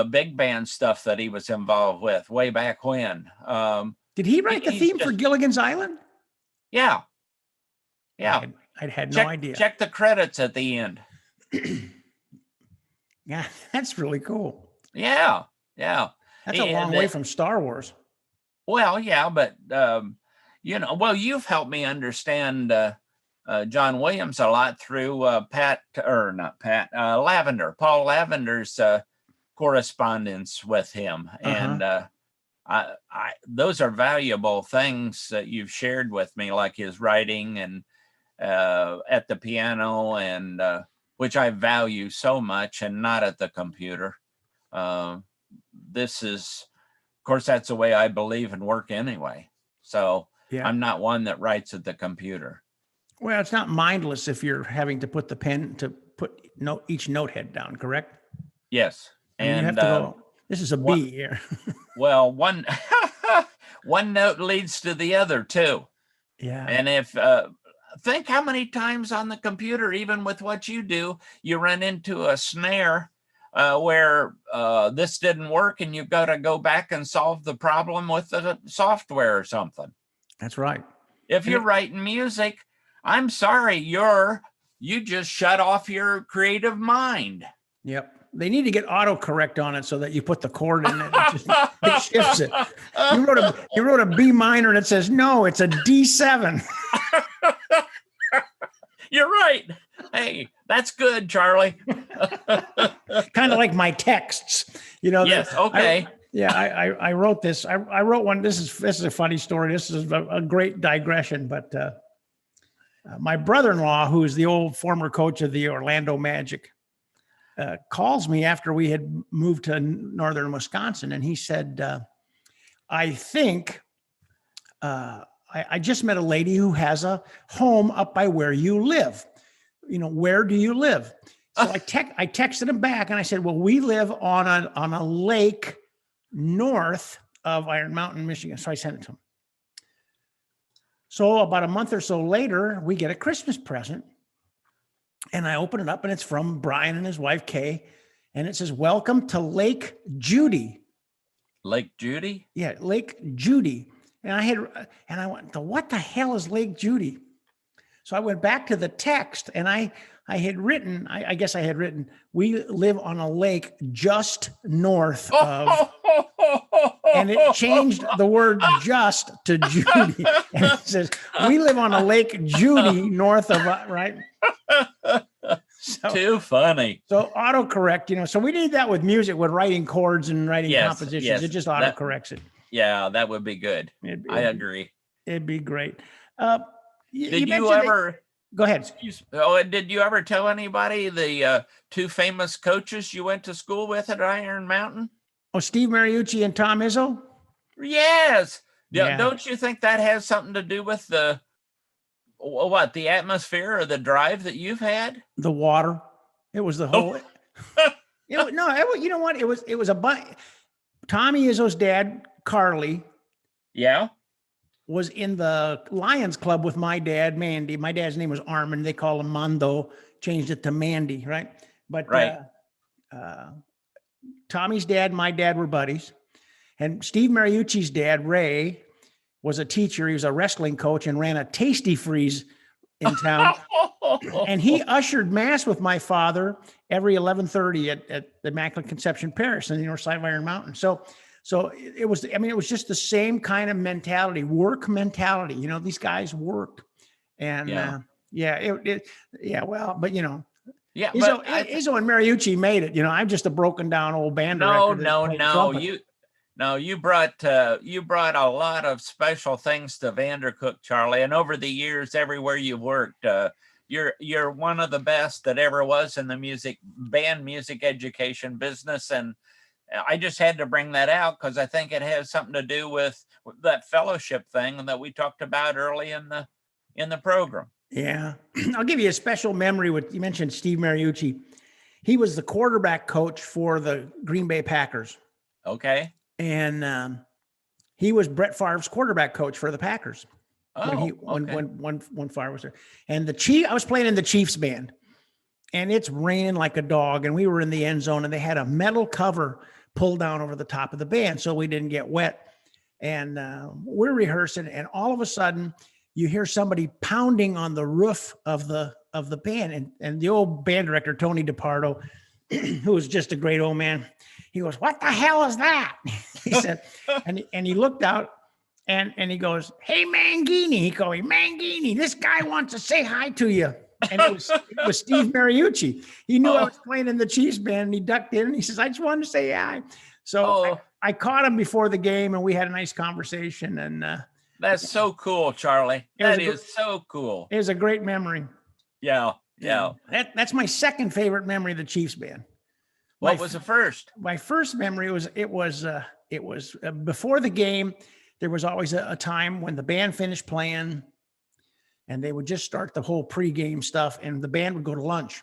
big band stuff that he was involved with way back when. Did he write the theme for Gilligan's Island? Yeah. I had no idea. Check the credits at the end. Yeah, that's really cool. Yeah. That's a long way from Star Wars. Well, yeah, but you've helped me understand John Williams a lot through Paul Lavender's correspondence with him, and those are valuable things that you've shared with me, like his writing and at the piano, and which I value so much, and not at the computer. This is, of course, that's the way I believe and work anyway. So yeah. I'm not one that writes at the computer. Well, it's not mindless if you're having to put the pen to put each note head down, correct? Yes. And you have to go, this is a B here. Well, one note leads to the other too. Yeah. And if think how many times on the computer, even with what you do, you run into a snare where this didn't work, and you've got to go back and solve the problem with the software or something. That's right. If you're writing music, I'm sorry, your You just shut off your creative mind. Yep. They need to get autocorrect on it so that you put the chord in it. It shifts it. You wrote a B minor and it says, no, it's a D7. You're right. Hey, that's good, Charlie. Kind of like my texts, Yes. Okay. I wrote this. I wrote one. This is a funny story. This is a great digression, but my brother-in-law, who is the old former coach of the Orlando Magic, calls me after we had moved to northern Wisconsin, and he said, I think I just met a lady who has a home up by where you live. Where do you live? So I texted him back and I said, well, we live on a lake north of Iron Mountain, Michigan. So I sent it to him. So about a month or so later, we get a Christmas present. And I open it up and it's from Brian and his wife, Kay. And it says, welcome to Lake Judy. Lake Judy? Yeah, Lake Judy. And I went, what the hell is Lake Judy? So I went back to the text and I had written, I guess I had written, we live on a lake just north of, and it changed the word just to Judy. And it says, we live on a Lake Judy north of, right? So, too funny. So autocorrect, so we need that with music, with writing chords and writing compositions. Yes, it just autocorrects it. Yeah, that would be good. I agree. It'd be great. Did you ever? Go ahead. Did you ever tell anybody the two famous coaches you went to school with at Iron Mountain? Oh, Steve Mariucci and Tom Izzo? Yes. Yeah. Don't you think that has something to do with the atmosphere or the drive that you've had? The water. It was the whole. You know what? It was a bunch. Tommy Izzo's dad, Carly. Yeah. Was in the Lions Club with my dad, Mandy. My dad's name was Armand. They call him Mondo, changed it to Mandy, right? But right. Tommy's dad and my dad were buddies. And Steve Mariucci's dad, Ray, was a teacher. He was a wrestling coach and ran a Tasty Freeze in town. And he ushered mass with my father every 11:30 at the Immaculate Conception Parish in the north side of Iron Mountain. So it was just the same kind of mentality, work mentality. These guys worked, and Yeah, but Yeah, Izzo and Mariucci made it. I'm just a broken down old band director. No. You brought a lot of special things to Vandercook, Charlie. And over the years, everywhere you've worked, you're one of the best that ever was in the band music education business. And I just had to bring that out because I think it has something to do with that fellowship thing that we talked about early in the program. Yeah. I'll give you a special memory you mentioned Steve Mariucci. He was the quarterback coach for the Green Bay Packers. Okay. And he was Brett Favre's quarterback coach for the Packers. When Favre was there. And I was playing in the Chiefs band and it's raining like a dog. And we were in the end zone and they had a metal cover pulled down over the top of the band so we didn't get wet. And we're rehearsing and all of a sudden you hear somebody pounding on the roof of the band. And the old band director, Tony DiPardo, who was just a great old man, he goes, "What the hell is that?" He said, and he looked out and he goes, "Hey, Mangini." He goes, "Mangini, this guy wants to say hi to you." And it was Steve Mariucci. He knew I was playing in the Chiefs band and he ducked in and he says, "I just wanted to say hi." So I caught him before the game and we had a nice conversation. And that's so cool, Charlie. That is so cool. It was a great memory. Yeah. That's my second favorite memory of the Chiefs band. What was the first? My first memory was before the game. There was always a time when the band finished playing and they would just start the whole pregame stuff and the band would go to lunch.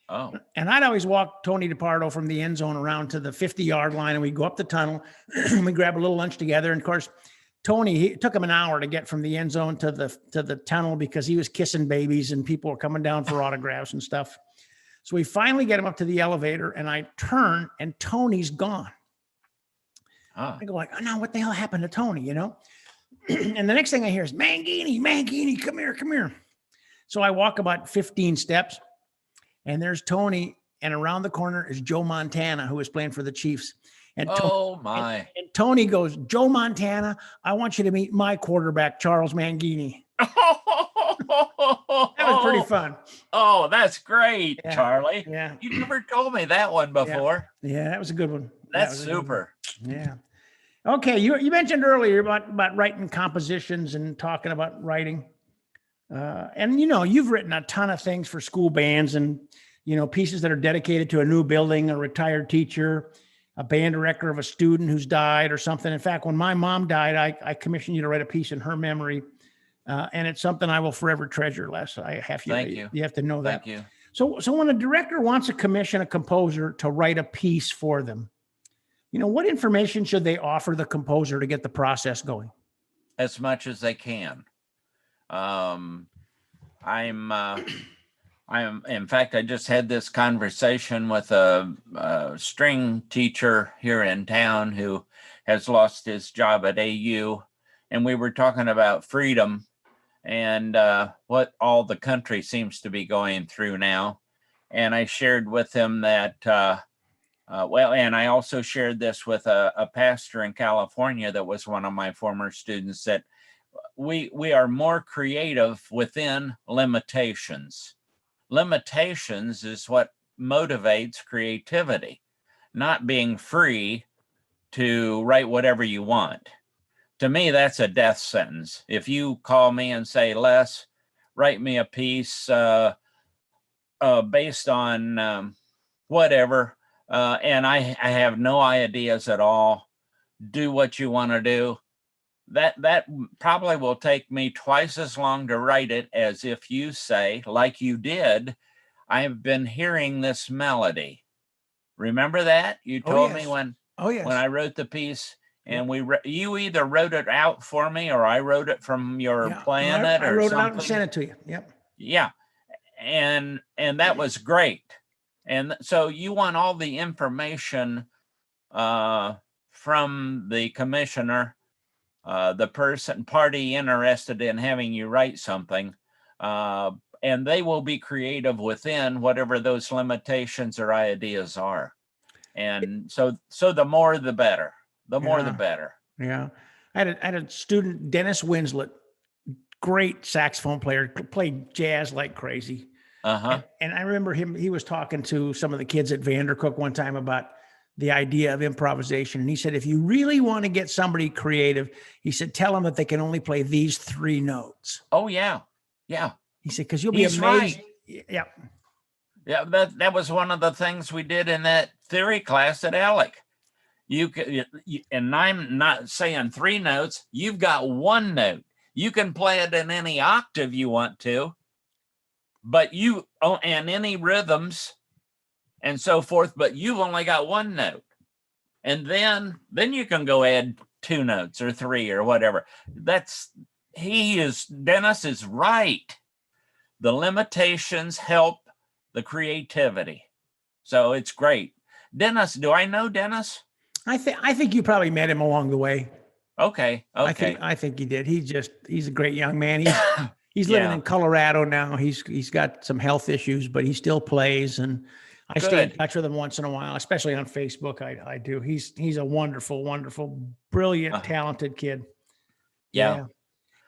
Oh. And I'd always walk Tony DiPardo from the end zone around to the 50-yard line and we'd go up the tunnel and we'd grab a little lunch together. And of course, Tony, it took him an hour to get from the end zone to the tunnel because he was kissing babies and people were coming down for autographs and stuff. So we finally get him up to the elevator and I turn and Tony's gone. I go like, "Oh no, what the hell happened to Tony?" And the next thing I hear is, Mangini, come here. So I walk about 15 steps, and there's Tony, and around the corner is Joe Montana, who is playing for the Chiefs. And Oh my. and Tony goes, Joe Montana, I want you to meet my quarterback, Charles Mangini. That was pretty fun. Oh, that's great, Yeah. Charlie. Yeah. You never told me that one before. Yeah, that was a good one. That's That was a good one. super. Yeah. Okay, you mentioned earlier about writing compositions and talking about writing. And you've written a ton of things for school bands and pieces that are dedicated to a new building, a retired teacher, a band director of a student who's died or something. In fact, when my mom died, I commissioned you to write a piece in her memory. And it's something I will forever treasure, Les. Thank you. You have to know that. Thank you. So when a director wants to commission a composer to write a piece for them, what information should they offer the composer to get the process going? As much as they can. In fact, I just had this conversation with a string teacher here in town who has lost his job at AU. And we were talking about freedom and what all the country seems to be going through now. And I shared with him that, and I also shared this with a pastor in California that was one of my former students, that we are more creative within limitations. Limitations is what motivates creativity, not being free to write whatever you want. To me, that's a death sentence. If you call me and say, Les, write me a piece based on whatever, and I have no ideas at all, do what you want to do, that probably will take me twice as long to write it as if you say, like you did, I've been hearing this melody. Remember that? You told me when I wrote the piece, and you either wrote it out for me or I wrote it from your planet I wrote something. it out and sent it to you. Yep. Yeah. And that was great. And so you want all the information from the commissioner, the party interested in having you write something, and they will be creative within whatever those limitations or ideas are. And so the more, the better. The more, the better. Yeah. I had a student, Dennis Winslet, great saxophone player, played jazz like crazy. Uh-huh. And I remember he was talking to some of the kids at Vandercook one time about the idea of improvisation. And he said, if you really want to get somebody creative, he said, tell them that they can only play these 3 notes. Oh, yeah. Yeah. He said, because you'll be amazed. Right. Yeah. Yeah. That was one of the things we did in that theory class at Alec. And I'm not saying 3 notes. You've got 1 note. You can play it in any octave you want to, but and any rhythms and so forth, but you've only got 1 note. And then you can go add 2 notes or 3 or whatever. Dennis is right. The limitations help the creativity. So it's great. Dennis, do I know Dennis? I think you probably met him along the way. Okay. I think you did. He's a great young man. He's living in Colorado now. He's got some health issues, but he still plays, and I stay in touch with him once in a while, especially on Facebook. I do. He's a wonderful, wonderful, brilliant, talented kid. Yeah.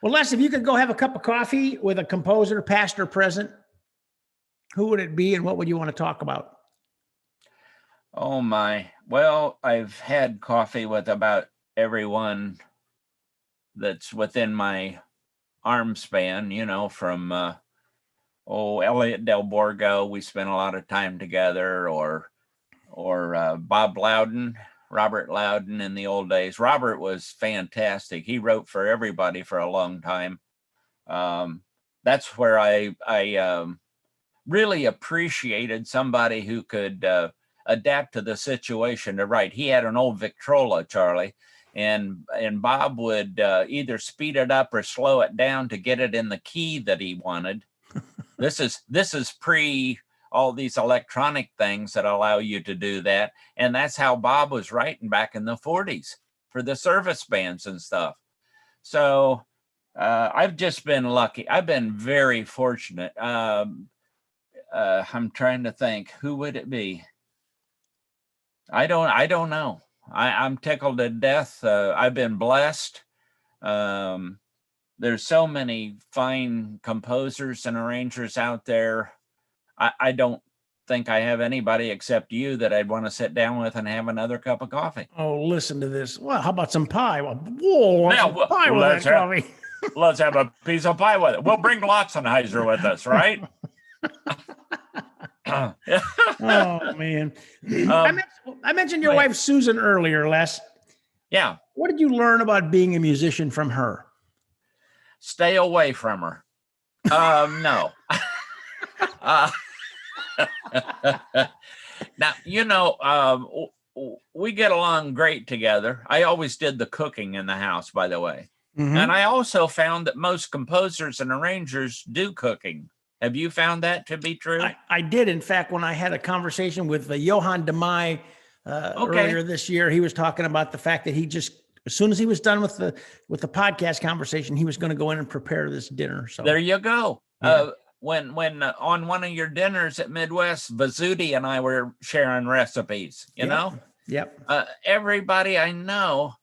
Well, Les, if you could go have a cup of coffee with a composer, past or present, who would it be, and what would you want to talk about? Oh my. Well, I've had coffee with about everyone that's within my arm span, from Elliot Del Borgo. We spent a lot of time together, or Bob Loudon, Robert Loudon in the old days. Robert was fantastic. He wrote for everybody for a long time. That's where I really appreciated somebody who could adapt to the situation to write. He had an old Victrola, Charlie, and Bob would either speed it up or slow it down to get it in the key that he wanted. This is pre all these electronic things that allow you to do that. And that's how Bob was writing back in the 40s for the service bands and stuff. So I've just been lucky. I've been very fortunate. I'm trying to think, who would it be? I don't know. I'm tickled to death. I've been blessed. There's so many fine composers and arrangers out there. I don't think I have anybody except you that I'd want to sit down with and have another cup of coffee. Oh, listen to this. Well, how about some pie? Whoa, Now, some pie with let's that have- coffee. Let's have a piece of pie with it. We'll bring Lotzenheiser with us, right? Oh, man. I mentioned your wife, Susan, earlier, Les. Yeah. What did you learn about being a musician from her? Stay away from her. No. Now, we get along great together. I always did the cooking in the house, by the way. Mhm. And I also found that most composers and arrangers do cooking. Have you found that to be true? I did. In fact, when I had a conversation with Johan de Mai earlier this year, he was talking about the fact that he just, as soon as he was done with the podcast conversation, he was going to go in and prepare this dinner. So there you go. Yeah. When on one of your dinners at Midwest, Vasuti and I were sharing recipes, you know? Yep. Everybody I know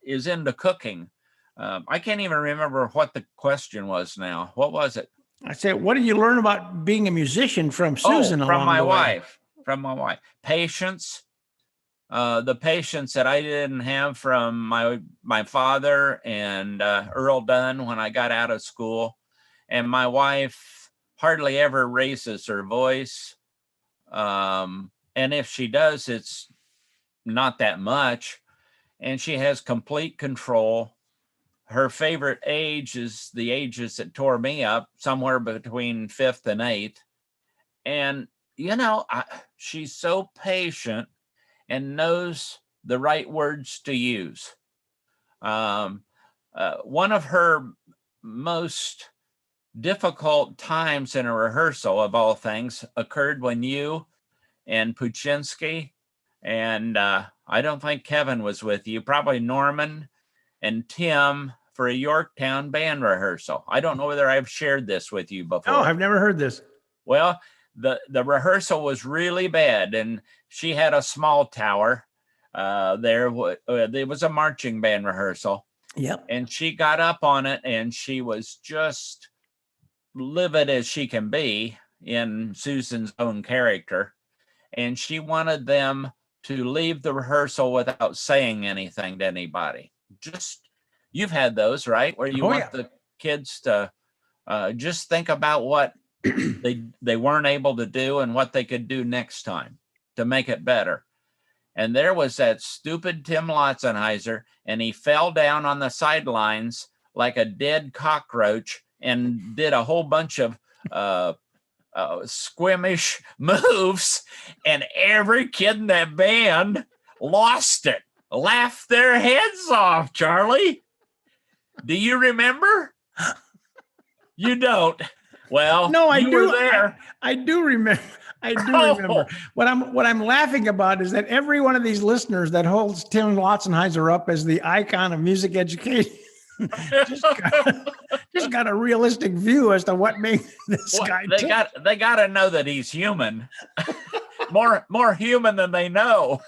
is into cooking. I can't even remember what the question was now. What was it? I said, what did you learn about being a musician from Susan? From along my the way? wife. From my wife. Patience. The patience that I didn't have from my father and Earl Dunn when I got out of school. And my wife hardly ever raises her voice. And if she does, it's not that much. And she has complete control. Her favorite age is the ages that tore me up, somewhere between 5th and 8th. And, she's so patient and knows the right words to use. One of her most difficult times in a rehearsal, of all things, occurred when you and Puchinsky and I don't think Kevin was with you, probably Norman and Tim, for a Yorktown band rehearsal. I don't know whether I've shared this with you before. Oh, I've never heard this. Well, the rehearsal was really bad, and she had a small tower there. It was a marching band rehearsal. Yep. And she got up on it, and she was just livid as she can be in Susan's own character. And she wanted them to leave the rehearsal without saying anything to anybody. You've had those, right? Where you want the kids to just think about what they weren't able to do and what they could do next time to make it better. And there was that stupid Tim Lotzenheiser, and he fell down on the sidelines like a dead cockroach and did a whole bunch of squeamish moves, and every kid in that band lost it, laughed their heads off. Charlie, do you remember? You don't. Well, no, I you do. were there. I do remember. I do remember. What I'm laughing about is that every one of these listeners that holds Tim Lotzenheiser up as the icon of music education just got a realistic view as to what made this guy. They got to know that he's human, more human than they know.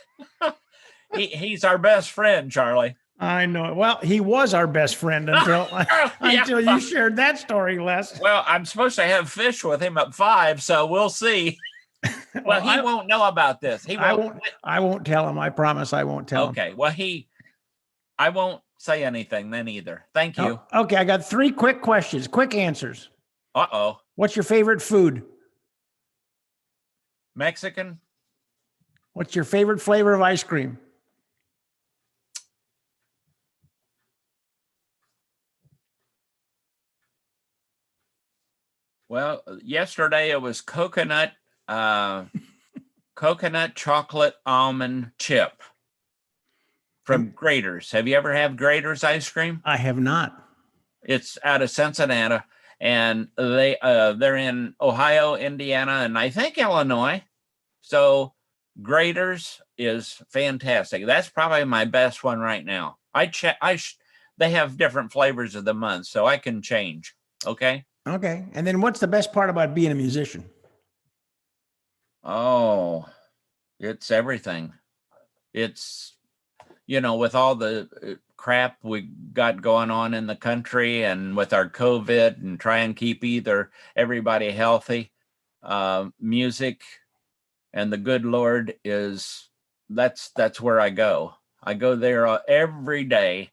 He's our best friend, Charlie. I know. Well, he was our best friend until you shared that story, Les. Well, I'm supposed to have fish with him at 5, so we'll see. Well, he won't know about this. I won't tell him. I promise I won't tell him. Okay. Well, I won't say anything then either. Thank you. Oh, okay. I got 3 quick questions, quick answers. Uh-oh. What's your favorite food? Mexican. What's your favorite flavor of ice cream? Well, yesterday it was coconut chocolate almond chip from Grater's. Have you ever had Grater's ice cream? I have not. It's out of Cincinnati, and they're in Ohio, Indiana, and I think Illinois. So Grater's is fantastic. That's probably my best one right now. they have different flavors of the month, so I can change. Okay. Okay. And then what's the best part about being a musician? Oh, it's everything. It's, with all the crap we got going on in the country and with our COVID and try and keep everybody healthy, music and the good Lord that's where I go. I go there every day,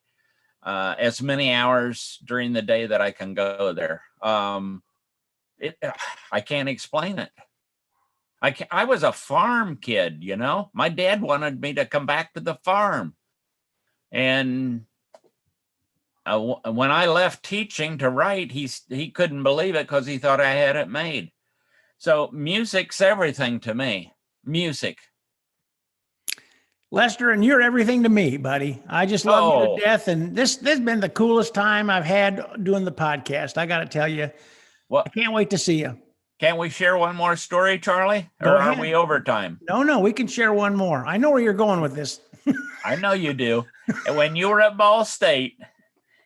as many hours during the day that I can go there. I can't explain it. I was a farm kid, my dad wanted me to come back to the farm. And when I left teaching to write, he couldn't believe it because he thought I had it made. So music's everything to me. Music. Lester, and you're everything to me, buddy. I just love you to death. And this has been the coolest time I've had doing the podcast. I got to tell you, I can't wait to see you. Can't we share one more story, Charlie? Or are we overtime? No, we can share one more. I know where you're going with this. I know you do. And when you were at Ball State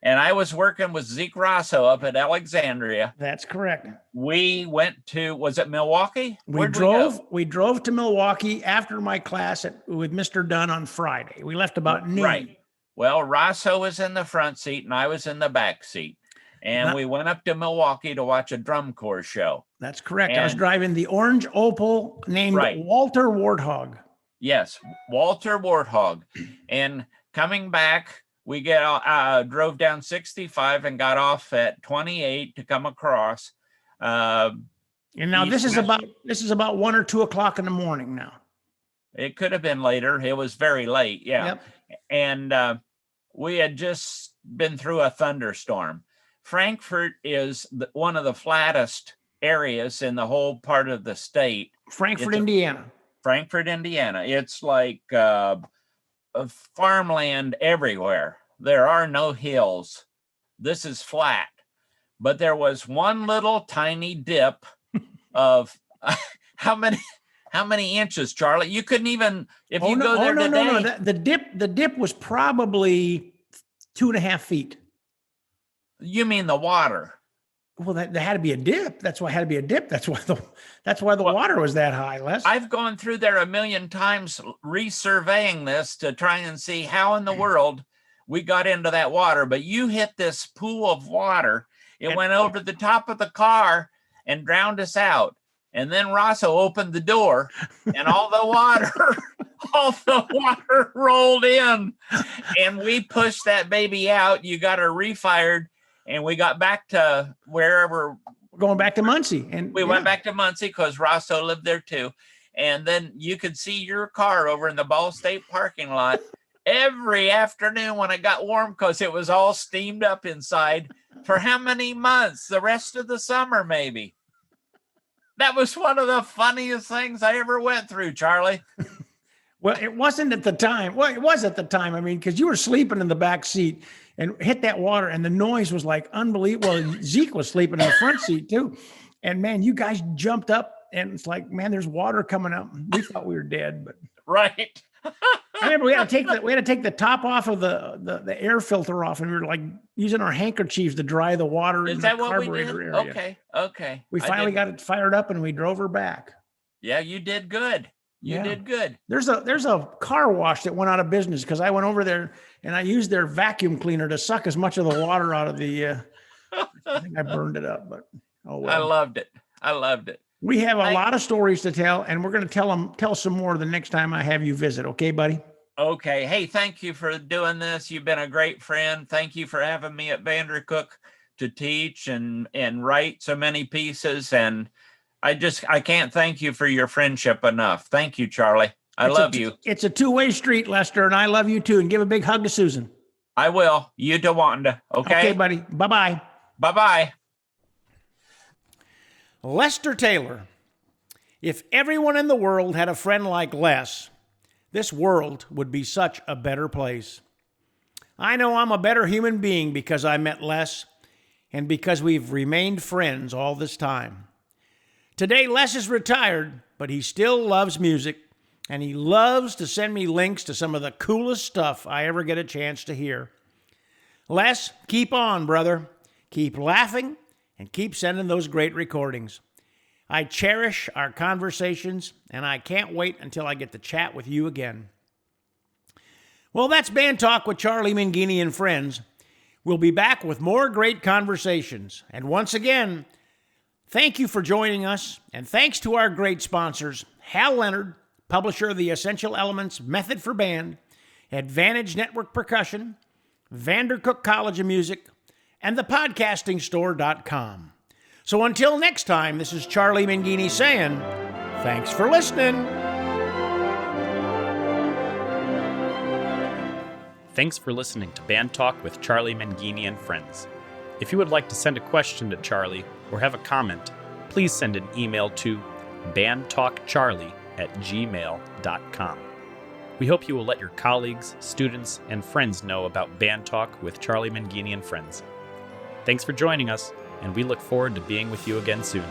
and I was working with Zeke Rosso up at Alexandria. That's correct. We went to, was it Milwaukee? We drove to Milwaukee after my class with Mr. Dunn on Friday. We left about noon. Right. Well, Rosso was in the front seat and I was in the back seat. And we went up to Milwaukee to watch a drum corps show. That's correct. I was driving the orange Opel named Walter Warthog. Yes, Walter Warthog. And coming back, we drove down 65 and got off at 28 to come across. And now this is about 1 or 2 o'clock in the morning now. It could have been later. It was very late. Yeah. Yep. And we had just been through a thunderstorm. Frankfort is one of the flattest areas in the whole part of the state. Frankfort, Indiana. It's like farmland everywhere. There are no hills. This is flat. But there was one little tiny dip of how many inches, Charlie? You couldn't even, if you go there today. No. The dip was probably 2.5 feet. You mean the water? Well, there had to be a dip. That's why it had to be a dip. That's why the water was that high, Les. I've gone through there a million times resurveying this to try and see how in the world we got into that water. But you hit this pool of water. It went over the top of the car and drowned us out. And then Rosso opened the door and all the water rolled in. And we pushed that baby out. You got her refired. And we got back to wherever. Going back to Muncie. And we went back to Muncie because Rosso lived there too. And then you could see your car over in the Ball State parking lot every afternoon when it got warm because it was all steamed up inside for how many months? The rest of the summer, maybe. That was one of the funniest things I ever went through, Charlie. Well, it wasn't at the time. Well, it was at the time. I mean, because you were sleeping in the back seat and hit that water and the noise was like unbelievable. Well, Zeke was sleeping in the front seat too. And man, you guys jumped up and it's like, man, there's water coming up. We thought we were dead, but right. I remember we had to take the top off of the air filter off, and we were like using our handkerchiefs to dry the water in the carburetor area. Okay. We finally got it fired up and we drove her back. Yeah, you did good. You did good. There's a car wash that went out of business because I went over there and I used their vacuum cleaner to suck as much of the water out of the. I think I burned it up, but oh well. I loved it. We have a lot of stories to tell, and we're going to tell some more the next time I have you visit. Okay, buddy? Okay. Hey, thank you for doing this. You've been a great friend. Thank you for having me at Vandercook to teach and write so many pieces. And I can't thank you for your friendship enough. Thank you, Charlie. I love you. It's a two-way street, Lester, and I love you too. And give a big hug to Susan. I will. You to Wanda. Okay? Okay, buddy. Bye-bye. Bye-bye. Lester Taylor. If everyone in the world had a friend like Les, this world would be such a better place. I know I'm a better human being because I met Les and because we've remained friends all this time. Today, Les is retired, but he still loves music, and he loves to send me links to some of the coolest stuff I ever get a chance to hear. Les, keep on, brother. Keep laughing and keep sending those great recordings. I cherish our conversations, and I can't wait until I get to chat with you again. Well, that's Band Talk with Charlie Mangini and friends. We'll be back with more great conversations. And once again, thank you for joining us, and thanks to our great sponsors, Hal Leonard, publisher of the Essential Elements Method for Band, Advantage Network Percussion, Vandercook College of Music, and thepodcastingstore.com. So until next time, this is Charlie Mangini saying, thanks for listening. Thanks for listening to Band Talk with Charlie Mangini and friends. If you would like to send a question to Charlie or have a comment, please send an email to bandtalkcharlie@gmail.com. We hope you will let your colleagues, students, and friends know about Band Talk with Charlie Mangini and friends. Thanks for joining us, and we look forward to being with you again soon.